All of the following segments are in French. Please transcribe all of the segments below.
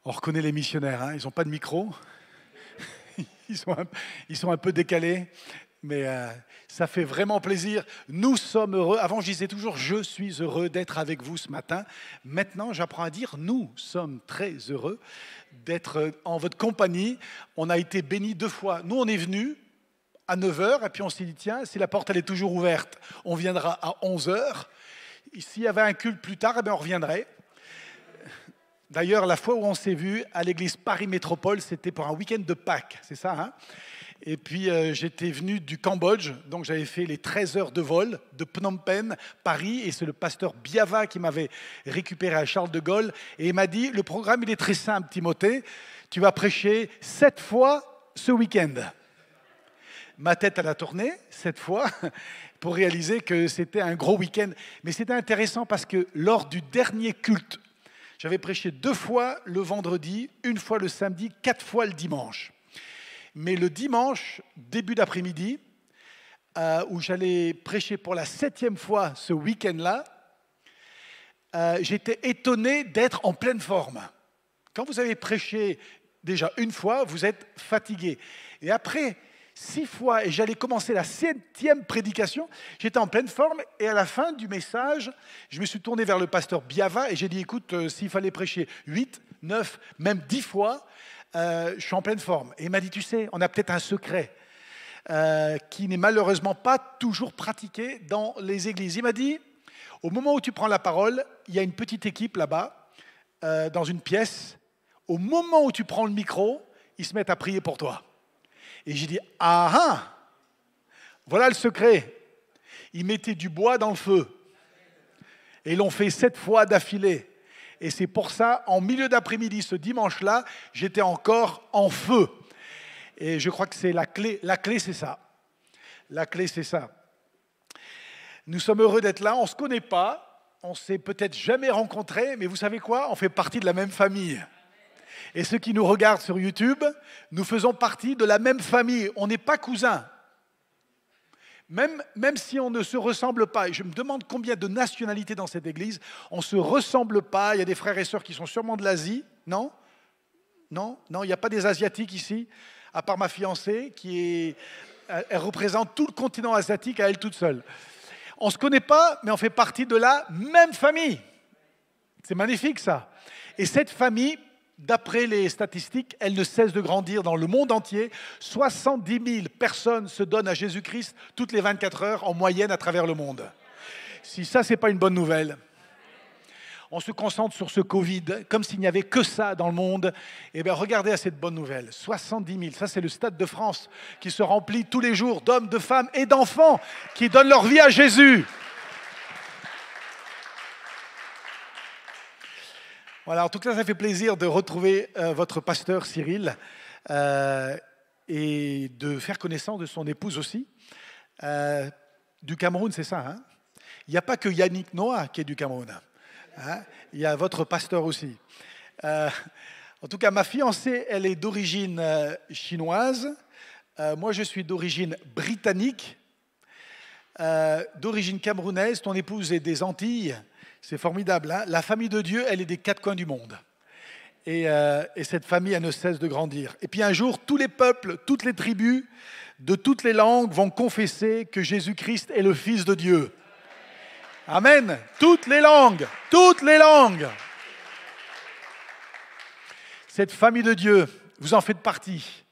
On reconnaît les missionnaires, hein, ils n'ont pas de micro, ils sont un peu décalés, mais ça fait vraiment plaisir. Nous sommes heureux. Avant, je disais toujours « Je suis heureux d'être avec vous ce matin ». Maintenant, j'apprends à dire « Nous sommes très heureux d'être en votre compagnie ». On a été bénis 2 fois. Nous, on est venus à 9 h et puis on s'est dit « Tiens, si la porte elle est toujours ouverte, on viendra à 11 h. S'il y avait un culte plus tard, eh bien, on reviendrait. » D'ailleurs, la fois où on s'est vu à l'église Paris Métropole, c'était pour un week-end de Pâques, c'est ça, hein? Et puis, j'étais venu du Cambodge, donc j'avais fait les 13 heures de vol de Phnom Penh, Paris, et c'est le pasteur Biava qui m'avait récupéré à Charles de Gaulle, et il m'a dit, le programme, il est très simple, Timothée, tu vas prêcher 7 fois ce week-end. Ma tête, elle a tourné 7 fois pour réaliser que c'était un gros week-end. Mais c'était intéressant parce que lors du dernier culte, j'avais prêché 2 fois le vendredi, 1 fois le samedi, 4 fois le dimanche. Mais le dimanche, début d'après-midi, où j'allais prêcher pour la 7e fois ce week-end-là, j'étais étonné d'être en pleine forme. Quand vous avez prêché déjà 1 fois, vous êtes fatigué. Et après 6 fois, et j'allais commencer la 7e prédication, j'étais en pleine forme, et à la fin du message, je me suis tourné vers le pasteur Biava, et j'ai dit, écoute, s'il fallait prêcher 8, 9, même 10 fois, je suis en pleine forme. Et il m'a dit, tu sais, on a peut-être un secret qui n'est malheureusement pas toujours pratiqué dans les églises. Il m'a dit, au moment où tu prends la parole, il y a une petite équipe là-bas, dans une pièce. Au moment où tu prends le micro, ils se mettent à prier pour toi. Et j'ai dit, ah ah, voilà le secret. Ils mettaient du bois dans le feu. Et ils l'ont fait 7 fois d'affilée. Et c'est pour ça, en milieu d'après-midi, ce dimanche-là, j'étais encore en feu. Et je crois que c'est la clé. La clé, c'est ça. La clé, c'est ça. Nous sommes heureux d'être là. On ne se connaît pas. On ne s'est peut-être jamais rencontrés. Mais vous savez quoi? On fait partie de la même famille. Et ceux qui nous regardent sur YouTube, nous faisons partie de la même famille. On n'est pas cousins. Même si on ne se ressemble pas, et je me demande combien de nationalités dans cette église, on ne se ressemble pas. Il y a des frères et sœurs qui sont sûrement de l'Asie, non? Non, il n'y a pas des Asiatiques ici, à part ma fiancée, elle représente tout le continent asiatique à elle toute seule. On ne se connaît pas, mais on fait partie de la même famille. C'est magnifique ça. Et cette famille, d'après les statistiques, elle ne cesse de grandir dans le monde entier. 70 000 personnes se donnent à Jésus-Christ toutes les 24 heures en moyenne à travers le monde. Si ça, ce n'est pas une bonne nouvelle. On se concentre sur ce Covid, comme s'il n'y avait que ça dans le monde. Eh bien, regardez à cette bonne nouvelle. 70 000, ça c'est le Stade de France qui se remplit tous les jours d'hommes, de femmes et d'enfants qui donnent leur vie à Jésus. Voilà, en tout cas, ça fait plaisir de retrouver votre pasteur Cyril et de faire connaissance de son épouse aussi. Du Cameroun, c'est ça, hein? Il n'y a pas que Yannick Noah qui est du Cameroun. Hein? Il y a votre pasteur aussi. En tout cas, ma fiancée, elle est d'origine chinoise. Moi, je suis d'origine britannique, d'origine camerounaise. Ton épouse est des Antilles. C'est formidable, hein? La famille de Dieu, elle est des 4 coins du monde. Et cette famille, elle ne cesse de grandir. Et puis un jour, tous les peuples, toutes les tribus, de toutes les langues vont confesser que Jésus-Christ est le Fils de Dieu. Amen. Toutes les langues, toutes les langues. Cette famille de Dieu, vous en faites partie.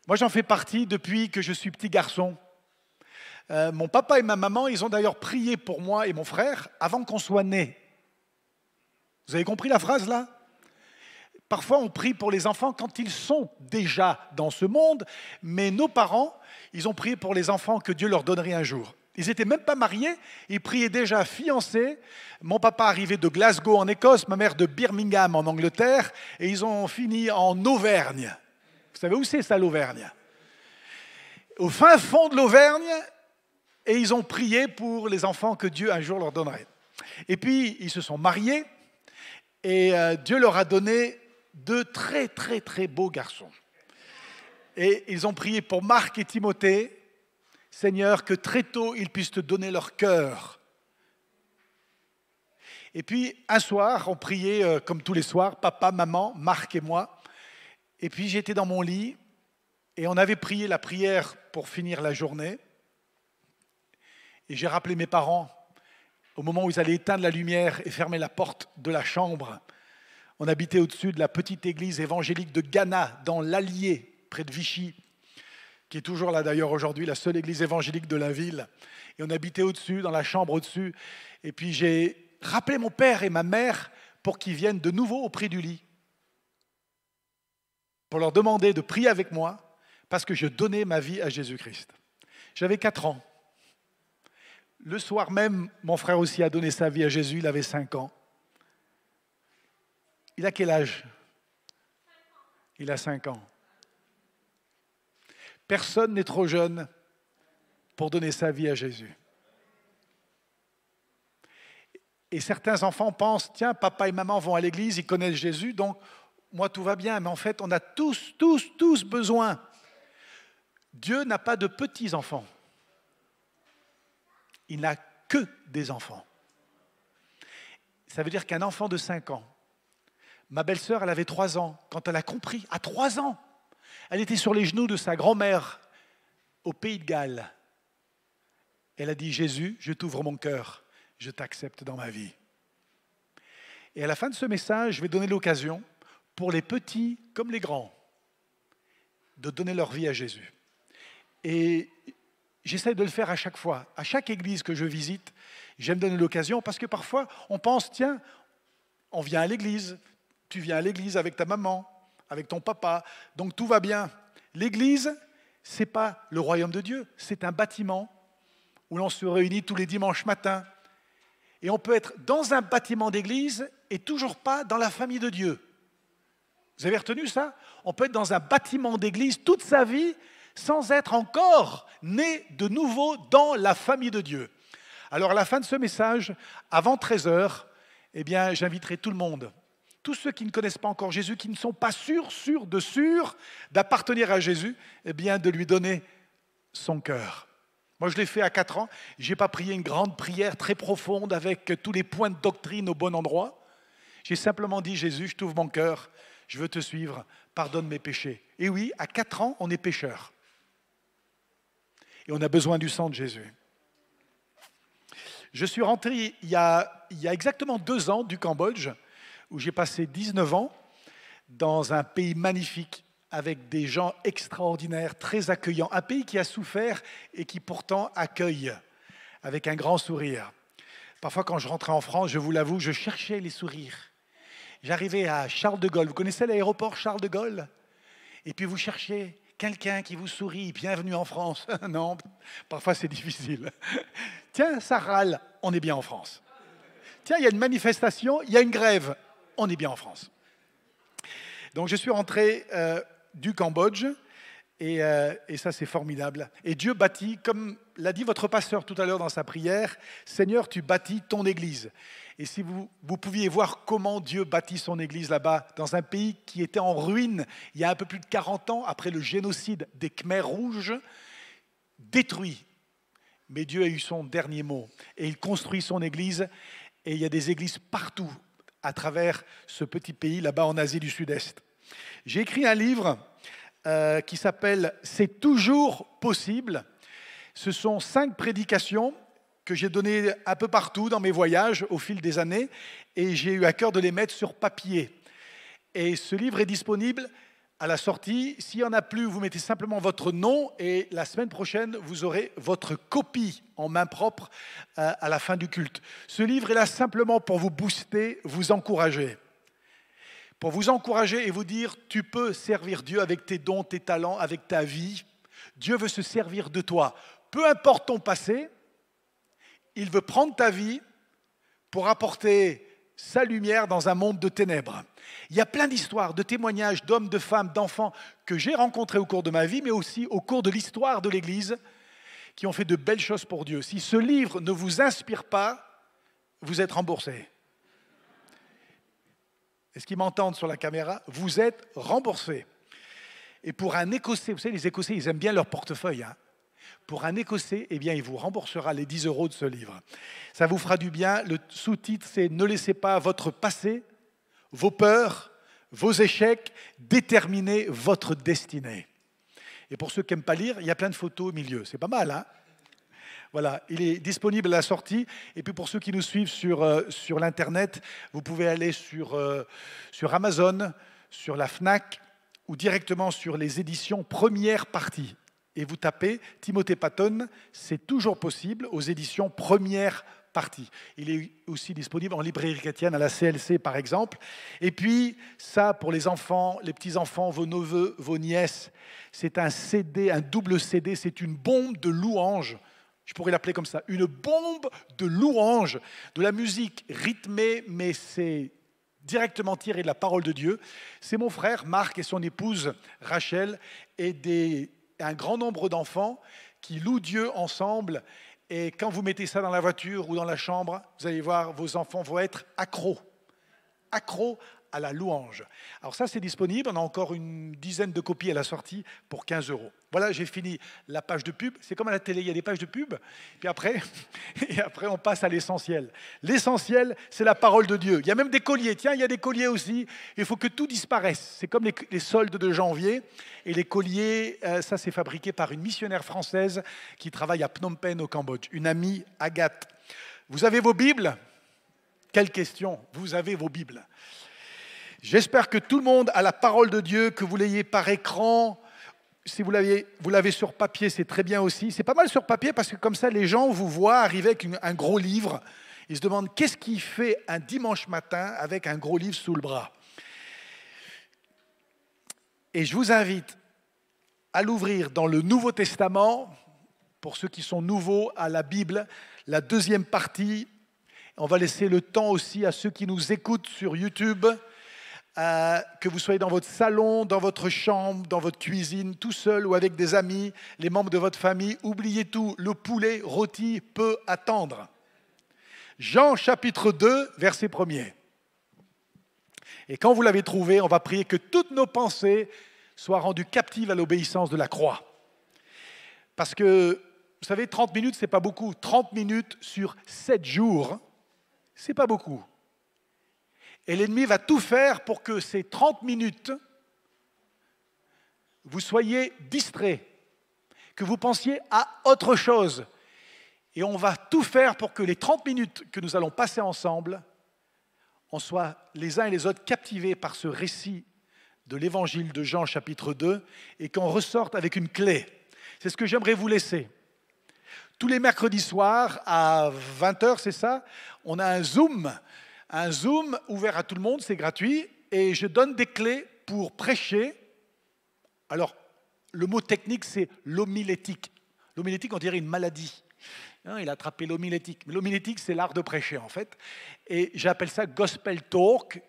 Moi, j'en fais partie depuis que je suis petit garçon. Mon papa et ma maman, ils ont d'ailleurs prié pour moi et mon frère avant qu'on soit nés. Vous avez compris la phrase là? Parfois, on prie pour les enfants quand ils sont déjà dans ce monde, mais nos parents, ils ont prié pour les enfants que Dieu leur donnerait un jour. Ils n'étaient même pas mariés, ils priaient déjà fiancés. Mon papa arrivait de Glasgow en Écosse, ma mère de Birmingham en Angleterre, et ils ont fini en Auvergne. Vous savez où c'est ça, l'Auvergne? Au fin fond de l'Auvergne. Et ils ont prié pour les enfants que Dieu un jour leur donnerait. Et puis, ils se sont mariés et Dieu leur a donné 2 très, très, très beaux garçons. Et ils ont prié pour Marc et Timothée. Seigneur, que très tôt, ils puissent te donner leur cœur. Et puis, un soir, on priait comme tous les soirs, papa, maman, Marc et moi. Et puis, j'étais dans mon lit et on avait prié la prière pour finir la journée. Et j'ai rappelé mes parents au moment où ils allaient éteindre la lumière et fermer la porte de la chambre. On habitait au-dessus de la petite église évangélique de Ghana, dans l'Allier, près de Vichy, qui est toujours là d'ailleurs aujourd'hui, la seule église évangélique de la ville. Et on habitait au-dessus, dans la chambre au-dessus. Et puis j'ai rappelé mon père et ma mère pour qu'ils viennent de nouveau auprès du lit, pour leur demander de prier avec moi, parce que je donnais ma vie à Jésus-Christ. J'avais 4 ans. Le soir même, mon frère aussi a donné sa vie à Jésus, il avait 5 ans. Il a quel âge? Il a 5 ans. Personne n'est trop jeune pour donner sa vie à Jésus. Et certains enfants pensent, tiens, papa et maman vont à l'église, ils connaissent Jésus, donc moi tout va bien. Mais en fait, on a tous besoin. Dieu n'a pas de petits-enfants. Il n'a que des enfants. Ça veut dire qu'un enfant de 5 ans, ma belle-sœur, elle avait 3 ans, quand elle a compris, à 3 ans, elle était sur les genoux de sa grand-mère au Pays de Galles. Elle a dit, Jésus, je t'ouvre mon cœur, je t'accepte dans ma vie. Et à la fin de ce message, je vais donner l'occasion, pour les petits comme les grands, de donner leur vie à Jésus. Et j'essaie de le faire à chaque fois. À chaque église que je visite, j'aime donner l'occasion parce que parfois, on pense, tiens, on vient à l'église, tu viens à l'église avec ta maman, avec ton papa, donc tout va bien. L'église, ce n'est pas le royaume de Dieu, c'est un bâtiment où l'on se réunit tous les dimanches matins. Et on peut être dans un bâtiment d'église et toujours pas dans la famille de Dieu. Vous avez retenu ça? On peut être dans un bâtiment d'église toute sa vie sans être encore né de nouveau dans la famille de Dieu. Alors à la fin de ce message, avant 13h, eh bien, j'inviterai tout le monde, tous ceux qui ne connaissent pas encore Jésus, qui ne sont pas sûrs d'appartenir à Jésus, eh bien, de lui donner son cœur. Moi, je l'ai fait à 4 ans. Je n'ai pas prié une grande prière très profonde avec tous les points de doctrine au bon endroit. J'ai simplement dit, Jésus, je t'ouvre mon cœur, je veux te suivre, pardonne mes péchés. Et oui, à 4 ans, on est pécheur. Et on a besoin du sang de Jésus. Je suis rentré il y a exactement 2 ans du Cambodge, où j'ai passé 19 ans dans un pays magnifique, avec des gens extraordinaires, très accueillants. Un pays qui a souffert et qui pourtant accueille avec un grand sourire. Parfois, quand je rentrais en France, je vous l'avoue, je cherchais les sourires. J'arrivais à Charles de Gaulle. Vous connaissez l'aéroport Charles de Gaulle? Et puis vous cherchez quelqu'un qui vous sourit. Bienvenue en France. Non, parfois c'est difficile. Tiens, ça râle. On est bien en France. Tiens, il y a une manifestation, il y a une grève. On est bien en France. Donc je suis rentré du Cambodge et ça c'est formidable. Et Dieu bâtit, comme l'a dit votre pasteur tout à l'heure dans sa prière, Seigneur, tu bâtis ton église. Et si vous pouviez voir comment Dieu bâtit son église là-bas, dans un pays qui était en ruine il y a un peu plus de 40 ans, après le génocide des Khmers rouges, détruit. Mais Dieu a eu son dernier mot. Et il construit son église, et il y a des églises partout, à travers ce petit pays là-bas en Asie du Sud-Est. J'ai écrit un livre qui s'appelle « C'est toujours possible ». Ce sont 5 prédications que j'ai données un peu partout dans mes voyages au fil des années et j'ai eu à cœur de les mettre sur papier. Et ce livre est disponible à la sortie. S'il n'y en a plus, vous mettez simplement votre nom et la semaine prochaine, vous aurez votre copie en main propre à la fin du culte. Ce livre est là simplement pour vous booster, vous encourager. Pour vous encourager et vous dire, tu peux servir Dieu avec tes dons, tes talents, avec ta vie. Dieu veut se servir de toi. Peu importe ton passé, il veut prendre ta vie pour apporter sa lumière dans un monde de ténèbres. Il y a plein d'histoires, de témoignages d'hommes, de femmes, d'enfants que j'ai rencontrés au cours de ma vie, mais aussi au cours de l'histoire de l'Église, qui ont fait de belles choses pour Dieu. Si ce livre ne vous inspire pas, vous êtes remboursé. Est-ce qu'ils m'entendent sur la caméra? Vous êtes remboursé. Et pour un Écossais, vous savez, les Écossais, ils aiment bien leur portefeuille. Hein. pour un Écossais, eh bien, il vous remboursera les 10 € de ce livre. Ça vous fera du bien. Le sous-titre, c'est « Ne laissez pas votre passé, vos peurs, vos échecs déterminer votre destinée ». Et pour ceux qui n'aiment pas lire, il y a plein de photos au milieu. C'est pas mal, hein? Voilà, il est disponible à la sortie. Et puis pour ceux qui nous suivent sur l'Internet, vous pouvez aller sur Amazon, sur la Fnac ou directement sur les éditions Première Partie. Et vous tapez Timothée Patton, c'est toujours possible, aux éditions Première Partie. Il est aussi disponible en librairie chrétienne à la CLC par exemple. Et puis ça, pour les enfants, les petits-enfants, vos neveux, vos nièces, c'est un CD, un double CD, c'est une bombe de louanges. Je pourrais l'appeler comme ça, une bombe de louanges, de la musique rythmée, mais c'est directement tiré de la parole de Dieu. C'est mon frère Marc et son épouse Rachel et un grand nombre d'enfants qui louent Dieu ensemble. Et quand vous mettez ça dans la voiture ou dans la chambre, vous allez voir, vos enfants vont être accros à la louange. Alors ça, c'est disponible. On a encore une dizaine de copies à la sortie pour 15 €. Voilà, j'ai fini la page de pub. C'est comme à la télé, il y a des pages de pub. Puis après, on passe à l'essentiel. L'essentiel, c'est la parole de Dieu. Il y a même des colliers. Tiens, il y a des colliers aussi. Il faut que tout disparaisse. C'est comme les soldes de janvier. Et les colliers, ça, c'est fabriqué par une missionnaire française qui travaille à Phnom Penh au Cambodge. Une amie, Agathe. Vous avez vos Bibles? Quelle question? Vous avez vos Bibles? J'espère que tout le monde a la parole de Dieu, que vous l'ayez par écran. Si vous l'avez sur papier, c'est très bien aussi. C'est pas mal sur papier parce que comme ça, les gens vous voient arriver avec un gros livre. Ils se demandent qu'est-ce qu'il fait un dimanche matin avec un gros livre sous le bras. Et je vous invite à l'ouvrir dans le Nouveau Testament, pour ceux qui sont nouveaux à la Bible, la deuxième partie. On va laisser le temps aussi à ceux qui nous écoutent sur YouTube, que vous soyez dans votre salon, dans votre chambre, dans votre cuisine, tout seul ou avec des amis, les membres de votre famille, oubliez tout, le poulet rôti peut attendre. Jean chapitre 2, verset 1er. Et quand vous l'avez trouvé, on va prier que toutes nos pensées soient rendues captives à l'obéissance de la croix. Parce que, vous savez, 30 minutes, c'est pas beaucoup. 30 minutes sur 7 jours, c'est pas beaucoup. Et l'ennemi va tout faire pour que ces 30 minutes, vous soyez distraits, que vous pensiez à autre chose. Et on va tout faire pour que les 30 minutes que nous allons passer ensemble, on soit les uns et les autres captivés par ce récit de l'évangile de Jean chapitre 2 et qu'on ressorte avec une clé. C'est ce que j'aimerais vous laisser. Tous les mercredis soirs à 20h, c'est ça, on a un Zoom ouvert à tout le monde, c'est gratuit, et je donne des clés pour prêcher. Alors, le mot technique, c'est l'homilétique. L'homilétique, on dirait une maladie. Il a attrapé l'homilétique. Mais l'homilétique, c'est l'art de prêcher, en fait. Et j'appelle ça gospel talk,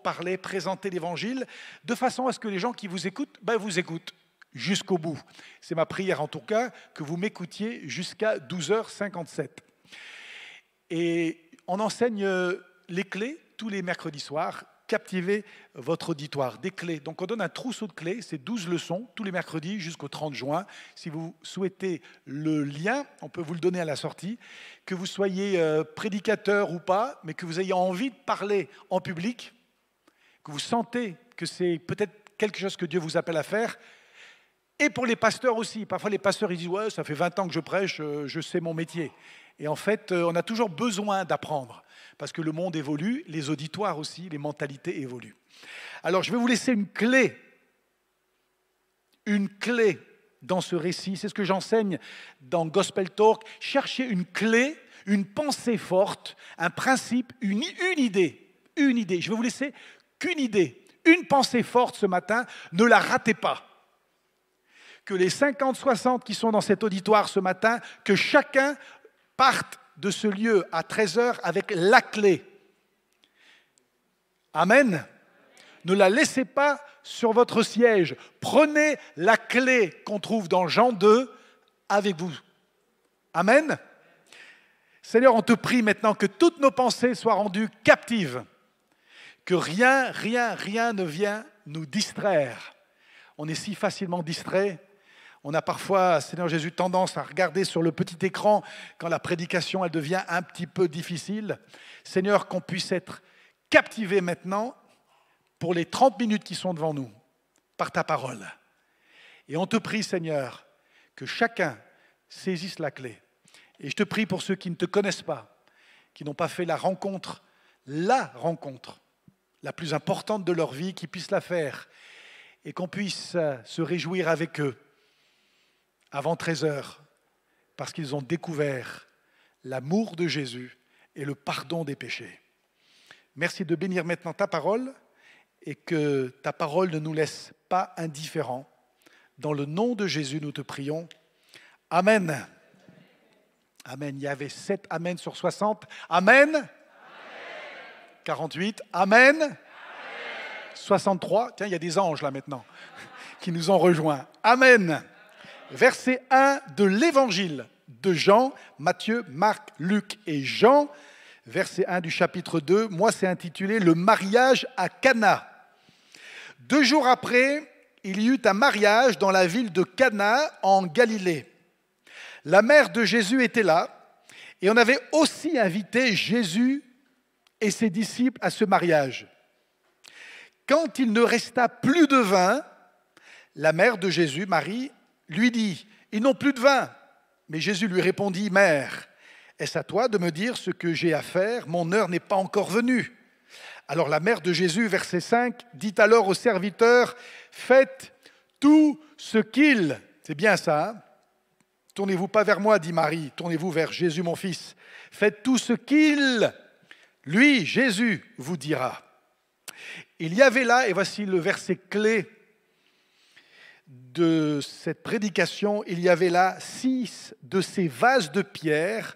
parler, présenter l'évangile, de façon à ce que les gens qui vous écoutent, vous écoutent jusqu'au bout. C'est ma prière, en tout cas, que vous m'écoutiez jusqu'à 12h57. Et on enseigne les clés tous les mercredis soirs. Captivez votre auditoire. Des clés. Donc on donne un trousseau de clés, c'est 12 leçons tous les mercredis jusqu'au 30 juin. Si vous souhaitez le lien, on peut vous le donner à la sortie. Que vous soyez prédicateur ou pas, mais que vous ayez envie de parler en public, que vous sentez que c'est peut-être quelque chose que Dieu vous appelle à faire. Et pour les pasteurs aussi. Parfois les pasteurs ils disent « ouais, ça fait 20 ans que je prêche, je sais mon métier ». Et en fait, on a toujours besoin d'apprendre, parce que le monde évolue, les auditoires aussi, les mentalités évoluent. Alors, je vais vous laisser une clé dans ce récit. C'est ce que j'enseigne dans Gospel Talk. Cherchez une clé, une pensée forte, un principe, une idée. Je vais vous laisser qu'une idée, une pensée forte ce matin. Ne la ratez pas. Que les 50, 60 qui sont dans cet auditoire ce matin, que chacun parte de ce lieu à 13h avec la clé. Amen. Ne la laissez pas sur votre siège. Prenez la clé qu'on trouve dans Jean 2 avec vous. Amen. Seigneur, on te prie maintenant que toutes nos pensées soient rendues captives. Que rien ne vienne nous distraire. On est si facilement distrait. On a parfois, Seigneur Jésus, tendance à regarder sur le petit écran quand la prédication elle devient un petit peu difficile. Seigneur, qu'on puisse être captivé maintenant pour les 30 minutes qui sont devant nous par ta parole. Et on te prie, Seigneur, que chacun saisisse la clé. Et je te prie pour ceux qui ne te connaissent pas, qui n'ont pas fait la rencontre la plus importante de leur vie, qu'ils puissent la faire et qu'on puisse se réjouir avec eux avant 13 heures, parce qu'ils ont découvert l'amour de Jésus et le pardon des péchés. Merci de bénir maintenant ta parole et que ta parole ne nous laisse pas indifférents. Dans le nom de Jésus, nous te prions. Amen. Amen. Il y avait 7 Amen sur 60. Amen. Amen. 48. Amen. Amen. 63. Tiens, il y a des anges là maintenant qui nous ont rejoints. Amen. Verset 1 de l'Évangile de Jean, Matthieu, Marc, Luc et Jean. Verset 1 du chapitre 2. Moi, c'est intitulé « Le mariage à Cana ». 2 jours après, il y eut un mariage dans la ville de Cana en Galilée. La mère de Jésus était là et on avait aussi invité Jésus et ses disciples à ce mariage. Quand il ne resta plus de vin, la mère de Jésus, Marie, lui dit « Ils n'ont plus de vin ». Mais Jésus lui répondit « Mère, est-ce à toi de me dire ce que j'ai à faire? Mon heure n'est pas encore venue. » Alors la mère de Jésus, verset 5, dit alors aux serviteurs « Faites tout ce qu'il... » C'est bien ça, hein? Tournez-vous pas vers moi, dit Marie, tournez-vous vers Jésus mon fils. Faites tout ce qu'il, lui, Jésus, vous dira. Il y avait là, et voici le verset clé de cette prédication, il y avait là 6 de ces vases de pierre,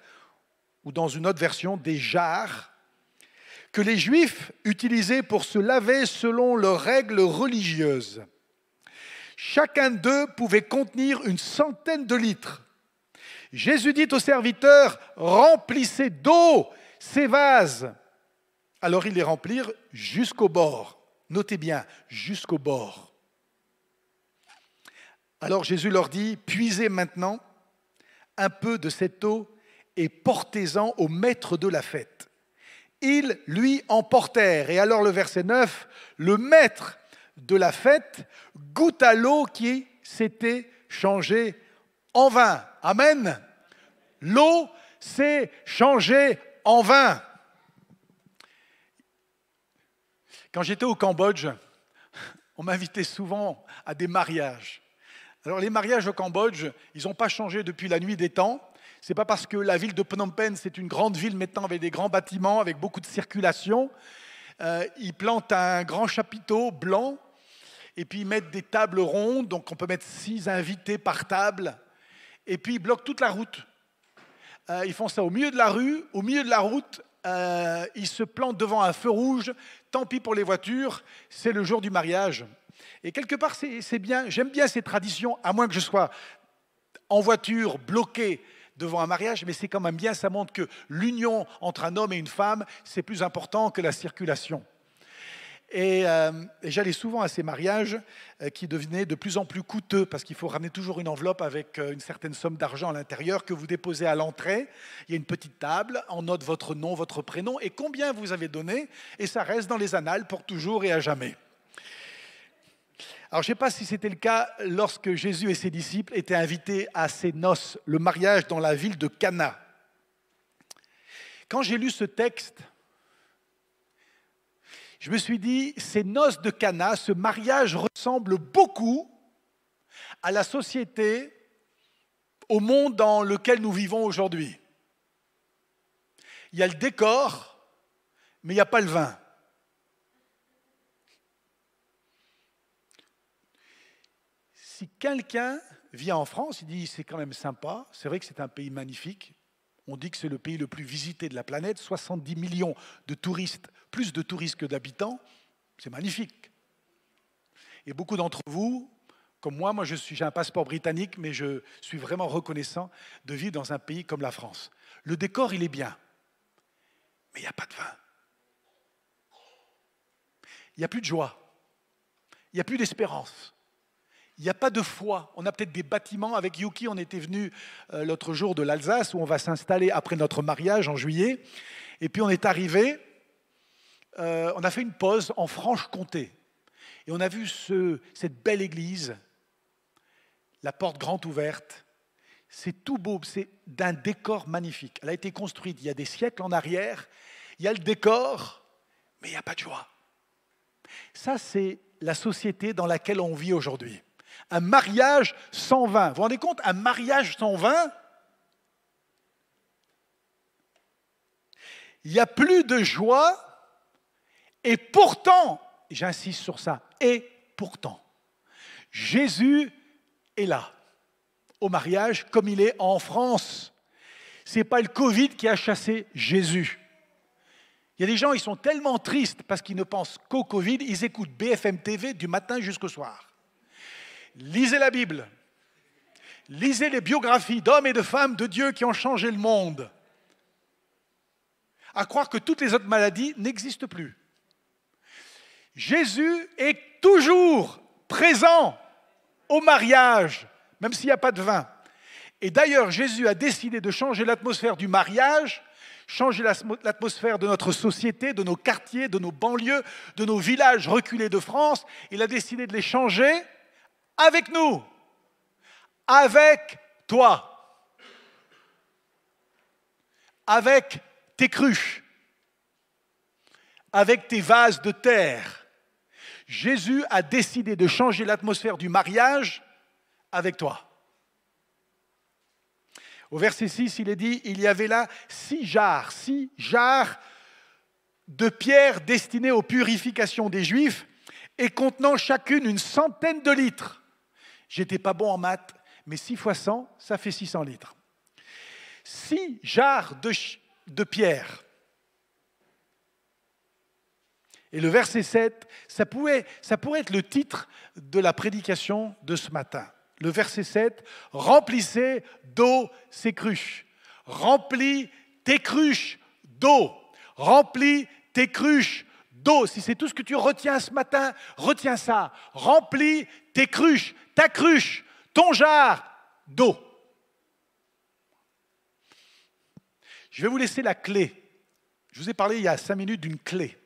ou dans une autre version, des jarres, que les Juifs utilisaient pour se laver selon leurs règles religieuses. Chacun d'eux pouvait contenir une centaine de litres. Jésus dit aux serviteurs, remplissez d'eau ces vases. Alors ils les remplirent jusqu'au bord. Notez bien, jusqu'au bord. Alors Jésus leur dit, puisez maintenant un peu de cette eau et portez-en au maître de la fête. Ils lui emportèrent. Et alors le verset 9, le maître de la fête goûta l'eau qui s'était changée en vin. Amen. L'eau s'est changée en vin. Quand j'étais au Cambodge, on m'invitait souvent à des mariages. Alors les mariages au Cambodge, ils n'ont pas changé depuis la nuit des temps. Ce n'est pas parce que la ville de Phnom Penh, c'est une grande ville maintenant avec des grands bâtiments, avec beaucoup de circulation. Ils plantent un grand chapiteau blanc et puis ils mettent des tables rondes, donc on peut mettre 6 invités par table. Et puis ils bloquent toute la route. Ils font ça au milieu de la rue, au milieu de la route, ils se plantent devant un feu rouge. Tant pis pour les voitures, c'est le jour du mariage. Et quelque part, c'est bien, j'aime bien ces traditions, à moins que je sois en voiture, bloqué devant un mariage, mais c'est quand même bien, ça montre que l'union entre un homme et une femme, c'est plus important que la circulation. Et j'allais souvent à ces mariages qui devenaient de plus en plus coûteux parce qu'il faut ramener toujours une enveloppe avec une certaine somme d'argent à l'intérieur que vous déposez à l'entrée. Il y a une petite table, on note votre nom, votre prénom et combien vous avez donné et ça reste dans les annales pour toujours et à jamais. Alors je ne sais pas si c'était le cas lorsque Jésus et ses disciples étaient invités à ces noces, le mariage dans la ville de Cana. Quand j'ai lu ce texte, je me suis dit, ces noces de Cana, ce mariage ressemble beaucoup à la société, au monde dans lequel nous vivons aujourd'hui. Il y a le décor, mais il n'y a pas le vin. Si quelqu'un vient en France, il dit c'est quand même sympa, c'est vrai que c'est un pays magnifique, on dit que c'est le pays le plus visité de la planète, 70 millions de touristes, plus de touristes que d'habitants, c'est magnifique. Et beaucoup d'entre vous, comme moi j'ai un passeport britannique, mais je suis vraiment reconnaissant de vivre dans un pays comme la France. Le décor, il est bien, mais il n'y a pas de vin. Il n'y a plus de joie, il n'y a plus d'espérance. Il n'y a pas de foi. On a peut-être des bâtiments. Avec Yuki, on était venu l'autre jour de l'Alsace, où on va s'installer après notre mariage en juillet. Et puis on est arrivé, on a fait une pause en Franche-Comté. Et on a vu cette belle église, la porte grande ouverte. C'est tout beau, c'est d'un décor magnifique. Elle a été construite il y a des siècles en arrière. Il y a le décor, mais il n'y a pas de joie. Ça, c'est la société dans laquelle on vit aujourd'hui. Un mariage sans vin. Vous vous rendez compte, un mariage sans vin, il n'y a plus de joie, et pourtant, j'insiste sur ça, et pourtant, Jésus est là, au mariage, comme il est en France. Ce n'est pas le Covid qui a chassé Jésus. Il y a des gens, ils sont tellement tristes parce qu'ils ne pensent qu'au Covid, ils écoutent BFM TV du matin jusqu'au soir. Lisez la Bible. Lisez les biographies d'hommes et de femmes de Dieu qui ont changé le monde. À croire que toutes les autres maladies n'existent plus. Jésus est toujours présent au mariage, même s'il n'y a pas de vin. Et d'ailleurs, Jésus a décidé de changer l'atmosphère du mariage, changer l'atmosphère de notre société, de nos quartiers, de nos banlieues, de nos villages reculés de France. Il a décidé de les changer avec nous, avec toi, avec tes cruches, avec tes vases de terre. Jésus a décidé de changer l'atmosphère du mariage avec toi. Au verset 6, il est dit, il y avait là 6 jarres de pierre destinées aux purifications des Juifs et contenant chacune une centaine de litres. J'étais pas bon en maths, mais 6 fois 100, ça fait 600 litres. 6 jarres de pierre. Et le verset 7, ça pourrait être le titre de la prédication de ce matin. Le verset 7, remplissez d'eau ces cruches. Remplis tes cruches d'eau. Remplis tes cruches d'eau. Si c'est tout ce que tu retiens ce matin, retiens ça. Remplis tes cruches, ta cruche, ton jar d'eau. Je vais vous laisser la clé. Je vous ai parlé il y a 5 minutes d'une clé.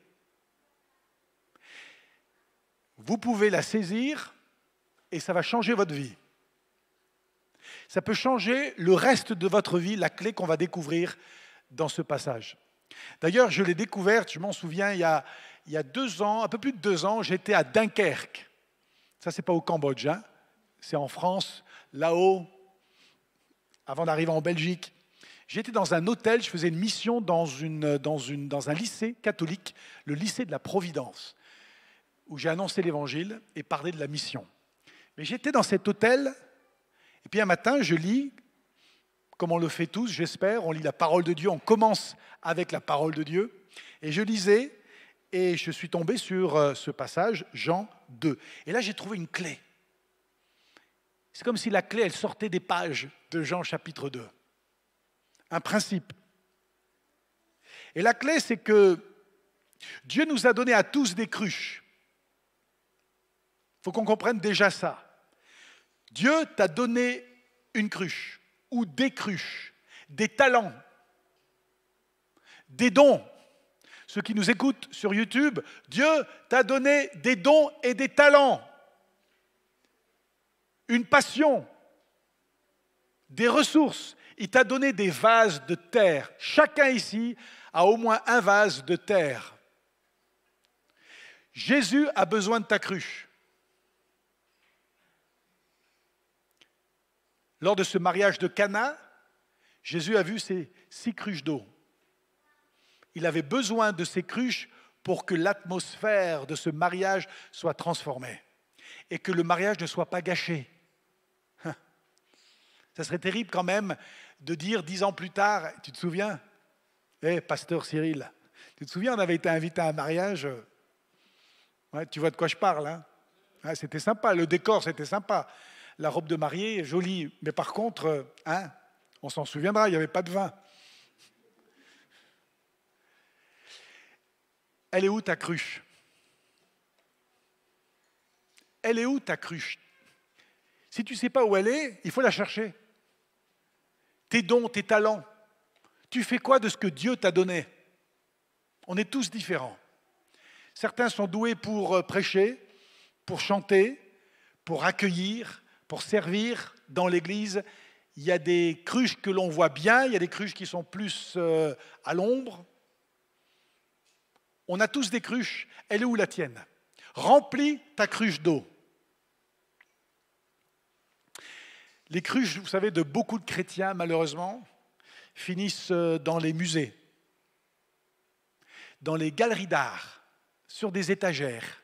Vous pouvez la saisir et ça va changer votre vie. Ça peut changer le reste de votre vie, la clé qu'on va découvrir dans ce passage. D'ailleurs, je l'ai découverte, je m'en souviens, il y a 2 ans, un peu plus de 2 ans, j'étais à Dunkerque. Ça, c'est pas au Cambodge, hein. C'est en France, là-haut, avant d'arriver en Belgique. J'étais dans un hôtel, je faisais une mission dans un lycée catholique, le lycée de la Providence, où j'ai annoncé l'évangile et parlé de la mission. Mais j'étais dans cet hôtel, et puis un matin, je lis, comme on le fait tous, j'espère, on lit la parole de Dieu, on commence avec la parole de Dieu, et je lisais, et je suis tombé sur ce passage, Jean 2. Et là, j'ai trouvé une clé. C'est comme si la clé, elle sortait des pages de Jean chapitre 2. Un principe. Et la clé, c'est que Dieu nous a donné à tous des cruches. Il faut qu'on comprenne déjà ça. Dieu t'a donné une cruche ou des cruches, des talents, des dons. Ceux qui nous écoutent sur YouTube, Dieu t'a donné des dons et des talents, une passion, des ressources. Il t'a donné des vases de terre. Chacun ici a au moins un vase de terre. Jésus a besoin de ta cruche. Lors de ce mariage de Cana, Jésus a vu ces 6 cruches d'eau. Il avait besoin de ces cruches pour que l'atmosphère de ce mariage soit transformée et que le mariage ne soit pas gâché. Ça serait terrible quand même de dire 10 ans plus tard, tu te souviens, pasteur Cyril, tu te souviens, on avait été invité à un mariage, ouais, tu vois de quoi je parle, hein? Ouais, c'était sympa, le décor c'était sympa. La robe de mariée, jolie. Mais par contre, on s'en souviendra, il n'y avait pas de vin. Elle est où ta cruche? Elle est où ta cruche? Si tu ne sais pas où elle est, il faut la chercher. Tes dons, tes talents. Tu fais quoi de ce que Dieu t'a donné? On est tous différents. Certains sont doués pour prêcher, pour chanter, pour accueillir, pour servir dans l'église. Il y a des cruches que l'on voit bien, il y a des cruches qui sont plus à l'ombre. On a tous des cruches. Elle est où la tienne? Remplis ta cruche d'eau. Les cruches, vous savez, de beaucoup de chrétiens, malheureusement, finissent dans les musées, dans les galeries d'art, sur des étagères.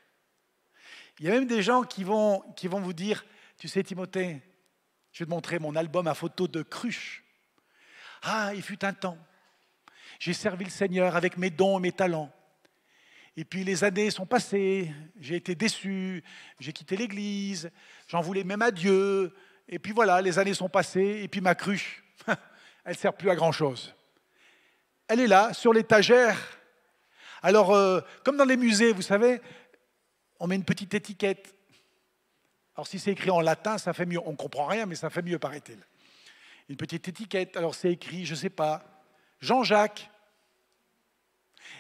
Il y a même des gens qui vont vous dire, tu sais Timothée, je vais te montrer mon album à photos de cruches. Ah, il fut un temps. J'ai servi le Seigneur avec mes dons et mes talents. Et puis les années sont passées, j'ai été déçu, j'ai quitté l'église, j'en voulais même à Dieu. Et puis voilà, les années sont passées, et puis ma cruche, elle ne sert plus à grand-chose. Elle est là, sur l'étagère. Alors, comme dans les musées, vous savez, on met une petite étiquette. Alors si c'est écrit en latin, ça fait mieux. On ne comprend rien, mais ça fait mieux, paraît-il. Une petite étiquette, alors c'est écrit, je ne sais pas, Jean-Jacques,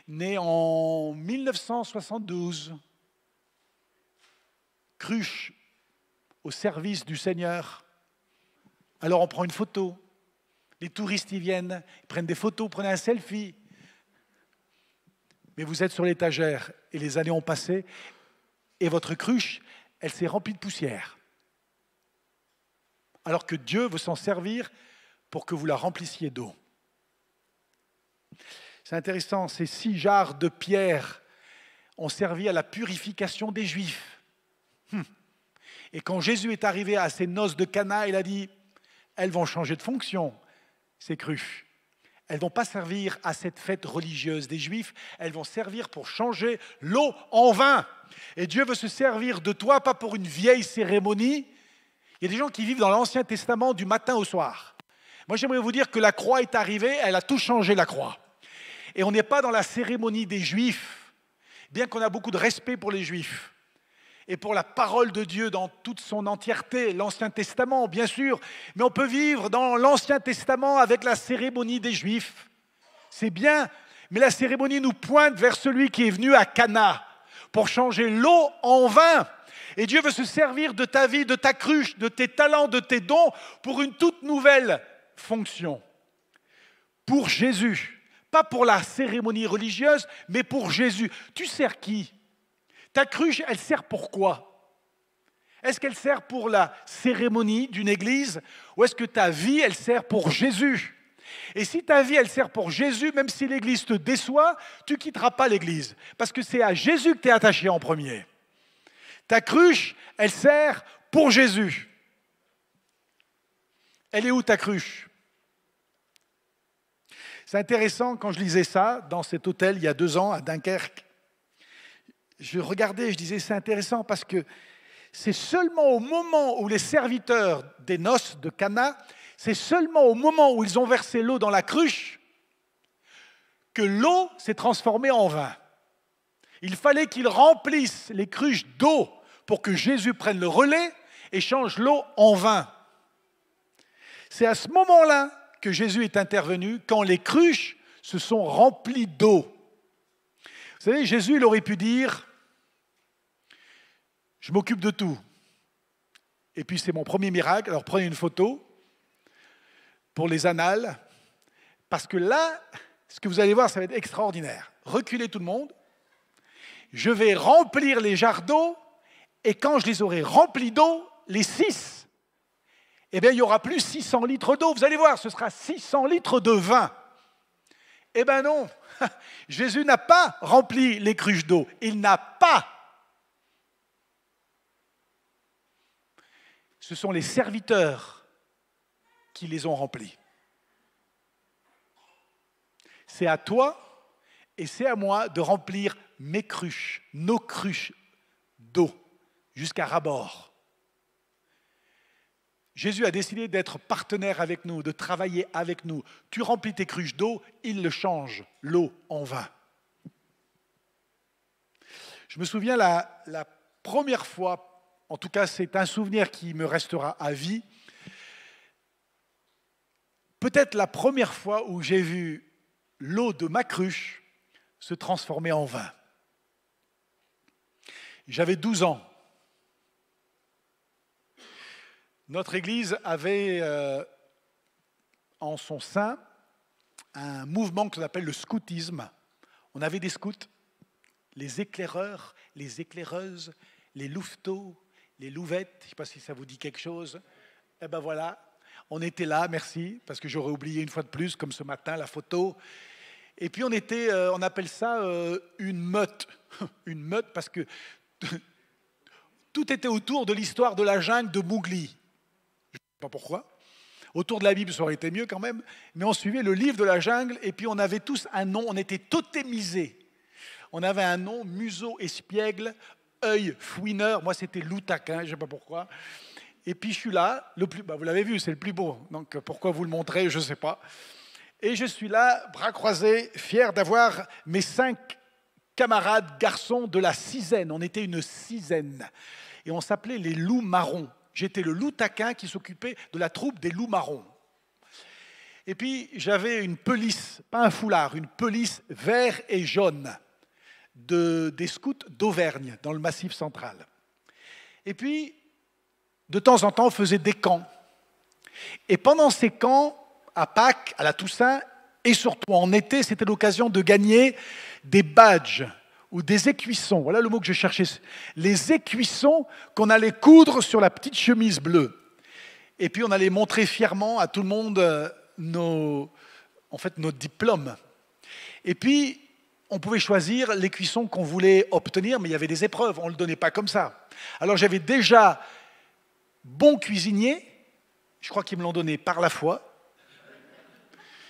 né en 1972, cruche au service du Seigneur. Alors on prend une photo. Les touristes y viennent, ils prennent des photos, prenez un selfie. Mais vous êtes sur l'étagère et les années ont passé et votre cruche, elle s'est remplie de poussière. Alors que Dieu veut s'en servir pour que vous la remplissiez d'eau. C'est intéressant, ces 6 jarres de pierre ont servi à la purification des Juifs. Et quand Jésus est arrivé à ces noces de Cana, il a dit, elles vont changer de fonction, ces cruches. Elles ne vont pas servir à cette fête religieuse des Juifs, elles vont servir pour changer l'eau en vin. Et Dieu veut se servir de toi, pas pour une vieille cérémonie. Il y a des gens qui vivent dans l'Ancien Testament du matin au soir. Moi, j'aimerais vous dire que la croix est arrivée, elle a tout changé, la croix. Et on n'est pas dans la cérémonie des Juifs, bien qu'on a beaucoup de respect pour les Juifs et pour la parole de Dieu dans toute son entièreté, l'Ancien Testament, bien sûr, mais on peut vivre dans l'Ancien Testament avec la cérémonie des Juifs. C'est bien, mais la cérémonie nous pointe vers celui qui est venu à Cana pour changer l'eau en vin. Et Dieu veut se servir de ta vie, de ta cruche, de tes talents, de tes dons pour une toute nouvelle fonction. Pour Jésus. Pas pour la cérémonie religieuse, mais pour Jésus. Tu sers qui? Ta cruche, elle sert pour quoi? Est-ce qu'elle sert pour la cérémonie d'une église ou est-ce que ta vie, elle sert pour Jésus? Et si ta vie, elle sert pour Jésus, même si l'église te déçoit, tu ne quitteras pas l'église. Parce que c'est à Jésus que tu es attaché en premier. Ta cruche, elle sert pour Jésus. Elle est où ta cruche? C'est intéressant, quand je lisais ça, dans cet hôtel, il y a 2 ans, à Dunkerque, je regardais et je disais, c'est intéressant parce que c'est seulement au moment où les serviteurs des noces de Cana, c'est seulement au moment où ils ont versé l'eau dans la cruche que l'eau s'est transformée en vin. Il fallait qu'ils remplissent les cruches d'eau pour que Jésus prenne le relais et change l'eau en vin. C'est à ce moment-là que Jésus est intervenu, quand les cruches se sont remplies d'eau. Vous savez, Jésus, il aurait pu dire, je m'occupe de tout. Et puis c'est mon premier miracle, alors prenez une photo pour les annales, parce que là, ce que vous allez voir, ça va être extraordinaire. Reculez tout le monde, je vais remplir les jarres d'eau, et quand je les aurai remplis d'eau, les 6, eh bien, il n'y aura plus 600 litres d'eau. Vous allez voir, ce sera 600 litres de vin. Eh bien non, Jésus n'a pas rempli les cruches d'eau. Il n'a pas. Ce sont les serviteurs qui les ont remplis. C'est à toi et c'est à moi de remplir mes cruches, nos cruches d'eau, jusqu'à ras-bord. Jésus a décidé d'être partenaire avec nous, de travailler avec nous. Tu remplis tes cruches d'eau, il le change, l'eau en vin. Je me souviens la première fois En tout cas, c'est un souvenir qui me restera à vie. Peut-être la première fois où j'ai vu l'eau de ma cruche se transformer en vin. J'avais 12 ans. Notre Église avait en son sein un mouvement qu'on appelle le scoutisme. On avait des scouts, les éclaireurs, les éclaireuses, les louveteaux, les louvettes, je ne sais pas si ça vous dit quelque chose. Eh ben voilà, on était là, merci, parce que j'aurais oublié une fois de plus, comme ce matin, la photo. Et puis on appelle ça une meute. Une meute parce que tout était autour de l'histoire de la jungle de Mowgli. Je ne sais pas pourquoi. Autour de la Bible, ça aurait été mieux quand même. Mais on suivait le livre de la jungle et puis on avait tous un nom, on était totémisés. On avait un nom, museau espiègle, œil fouineur. Moi, c'était loup taquin, je ne sais pas pourquoi. Et puis je suis là, vous l'avez vu, c'est le plus beau. Donc pourquoi vous le montrez, je ne sais pas. Et je suis là, bras croisés, fier d'avoir mes 5 camarades garçons de la sizaine. On était une sizaine. Et on s'appelait les loups marrons. J'étais le loup taquin qui s'occupait de la troupe des loups marrons. Et puis j'avais une pelisse, pas un foulard, une pelisse vert et jaune des scouts d'Auvergne, dans le Massif central. Et puis, de temps en temps, on faisait des camps. Et pendant ces camps, à Pâques, à la Toussaint, et surtout en été, c'était l'occasion de gagner des badges ou des écuissons. Voilà le mot que je cherchais. Les écuissons qu'on allait coudre sur la petite chemise bleue. Et puis on allait montrer fièrement à tout le monde nos diplômes. Et puis, on pouvait choisir l'écuisson qu'on voulait obtenir, mais il y avait des épreuves, on ne le donnait pas comme ça. Alors j'avais déjà bon cuisinier, je crois qu'ils me l'ont donné par la foi.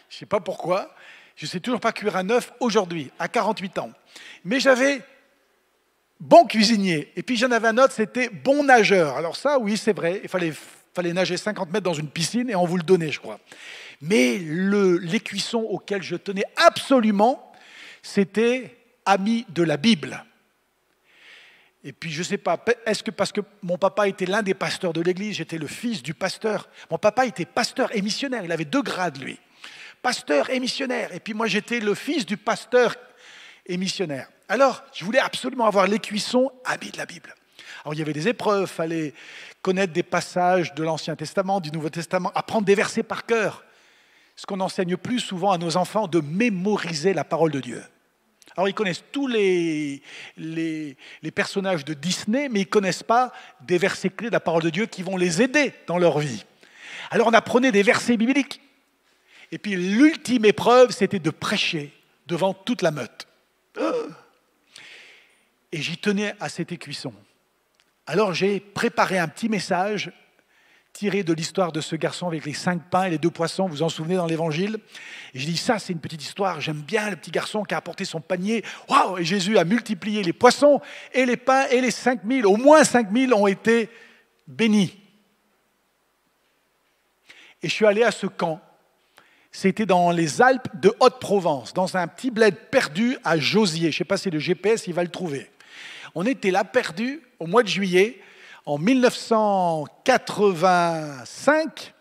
Je ne sais pas pourquoi. Je ne sais toujours pas cuire un œuf aujourd'hui, à 48 ans. Mais j'avais bon cuisinier. Et puis j'en avais un autre, c'était bon nageur. Alors ça, oui, c'est vrai. Il fallait nager 50 mètres dans une piscine et on vous le donnait, je crois. Mais l'écuisson auquel je tenais absolument, c'était ami de la Bible. Et puis, je ne sais pas, est-ce que parce que mon papa était l'un des pasteurs de l'église, j'étais le fils du pasteur. Mon papa était pasteur et missionnaire, il avait 2 grades, lui. Pasteur et missionnaire. Et puis moi, j'étais le fils du pasteur et missionnaire. Alors, je voulais absolument avoir l'écuisson ami de la Bible. Alors, il y avait des épreuves, il fallait connaître des passages de l'Ancien Testament, du Nouveau Testament, apprendre des versets par cœur. Ce qu'on enseigne plus souvent à nos enfants, de mémoriser la parole de Dieu. Alors, ils connaissent tous les personnages de Disney, mais ils ne connaissent pas des versets clés de la parole de Dieu qui vont les aider dans leur vie. Alors, on apprenait des versets bibliques. Et puis, l'ultime épreuve, c'était de prêcher devant toute la meute. Et j'y tenais à cette écuisson. Alors, j'ai préparé un petit message tiré de l'histoire de ce garçon avec les 5 pains et les 2 poissons, vous vous en souvenez dans l'Évangile. Et je dis, ça c'est une petite histoire, j'aime bien le petit garçon qui a apporté son panier. Waouh! Et Jésus a multiplié les poissons et les pains et les 5000, au moins 5000 ont été bénis. Et je suis allé à ce camp. C'était dans les Alpes de Haute-Provence, dans un petit bled perdu à Josier. Je ne sais pas si le GPS il va le trouver. On était là perdus au mois de juillet, en 1985,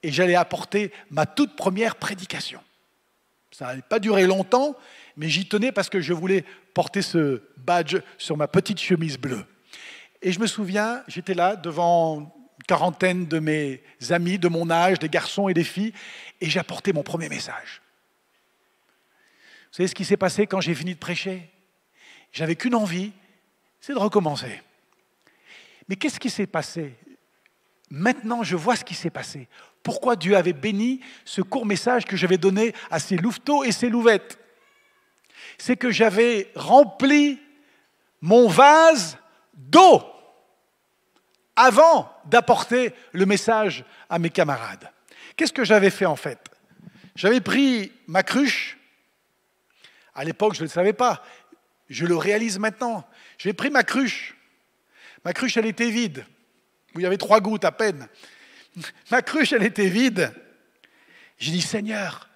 et j'allais apporter ma toute première prédication. Ça n'allait pas durer longtemps, mais j'y tenais parce que je voulais porter ce badge sur ma petite chemise bleue. Et je me souviens, j'étais là devant une quarantaine de mes amis de mon âge, des garçons et des filles, et j'ai apporté mon premier message. Vous savez ce qui s'est passé quand j'ai fini de prêcher? J'avais qu'une envie, c'est de recommencer. Mais qu'est-ce qui s'est passé? Maintenant, je vois ce qui s'est passé. Pourquoi Dieu avait béni ce court message que j'avais donné à ces louveteaux et ces louvettes? C'est que j'avais rempli mon vase d'eau avant d'apporter le message à mes camarades. Qu'est-ce que j'avais fait en fait? J'avais pris ma cruche. À l'époque, je ne le savais pas. Je le réalise maintenant. J'ai pris ma cruche. Ma cruche, elle était vide. Il y avait 3 gouttes à peine. Ma cruche, elle était vide. J'ai dit, Seigneur,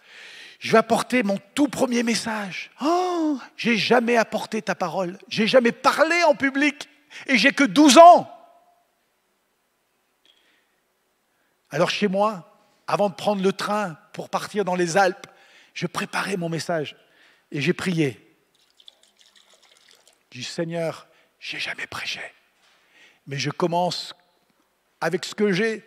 je vais apporter mon tout premier message. Oh, j'ai jamais apporté ta parole. J'ai jamais parlé en public. Et j'ai que 12 ans. Alors chez moi, avant de prendre le train pour partir dans les Alpes, je préparais mon message et j'ai prié. J'ai dit, Seigneur, je n'ai jamais prêché, mais je commence avec ce que j'ai.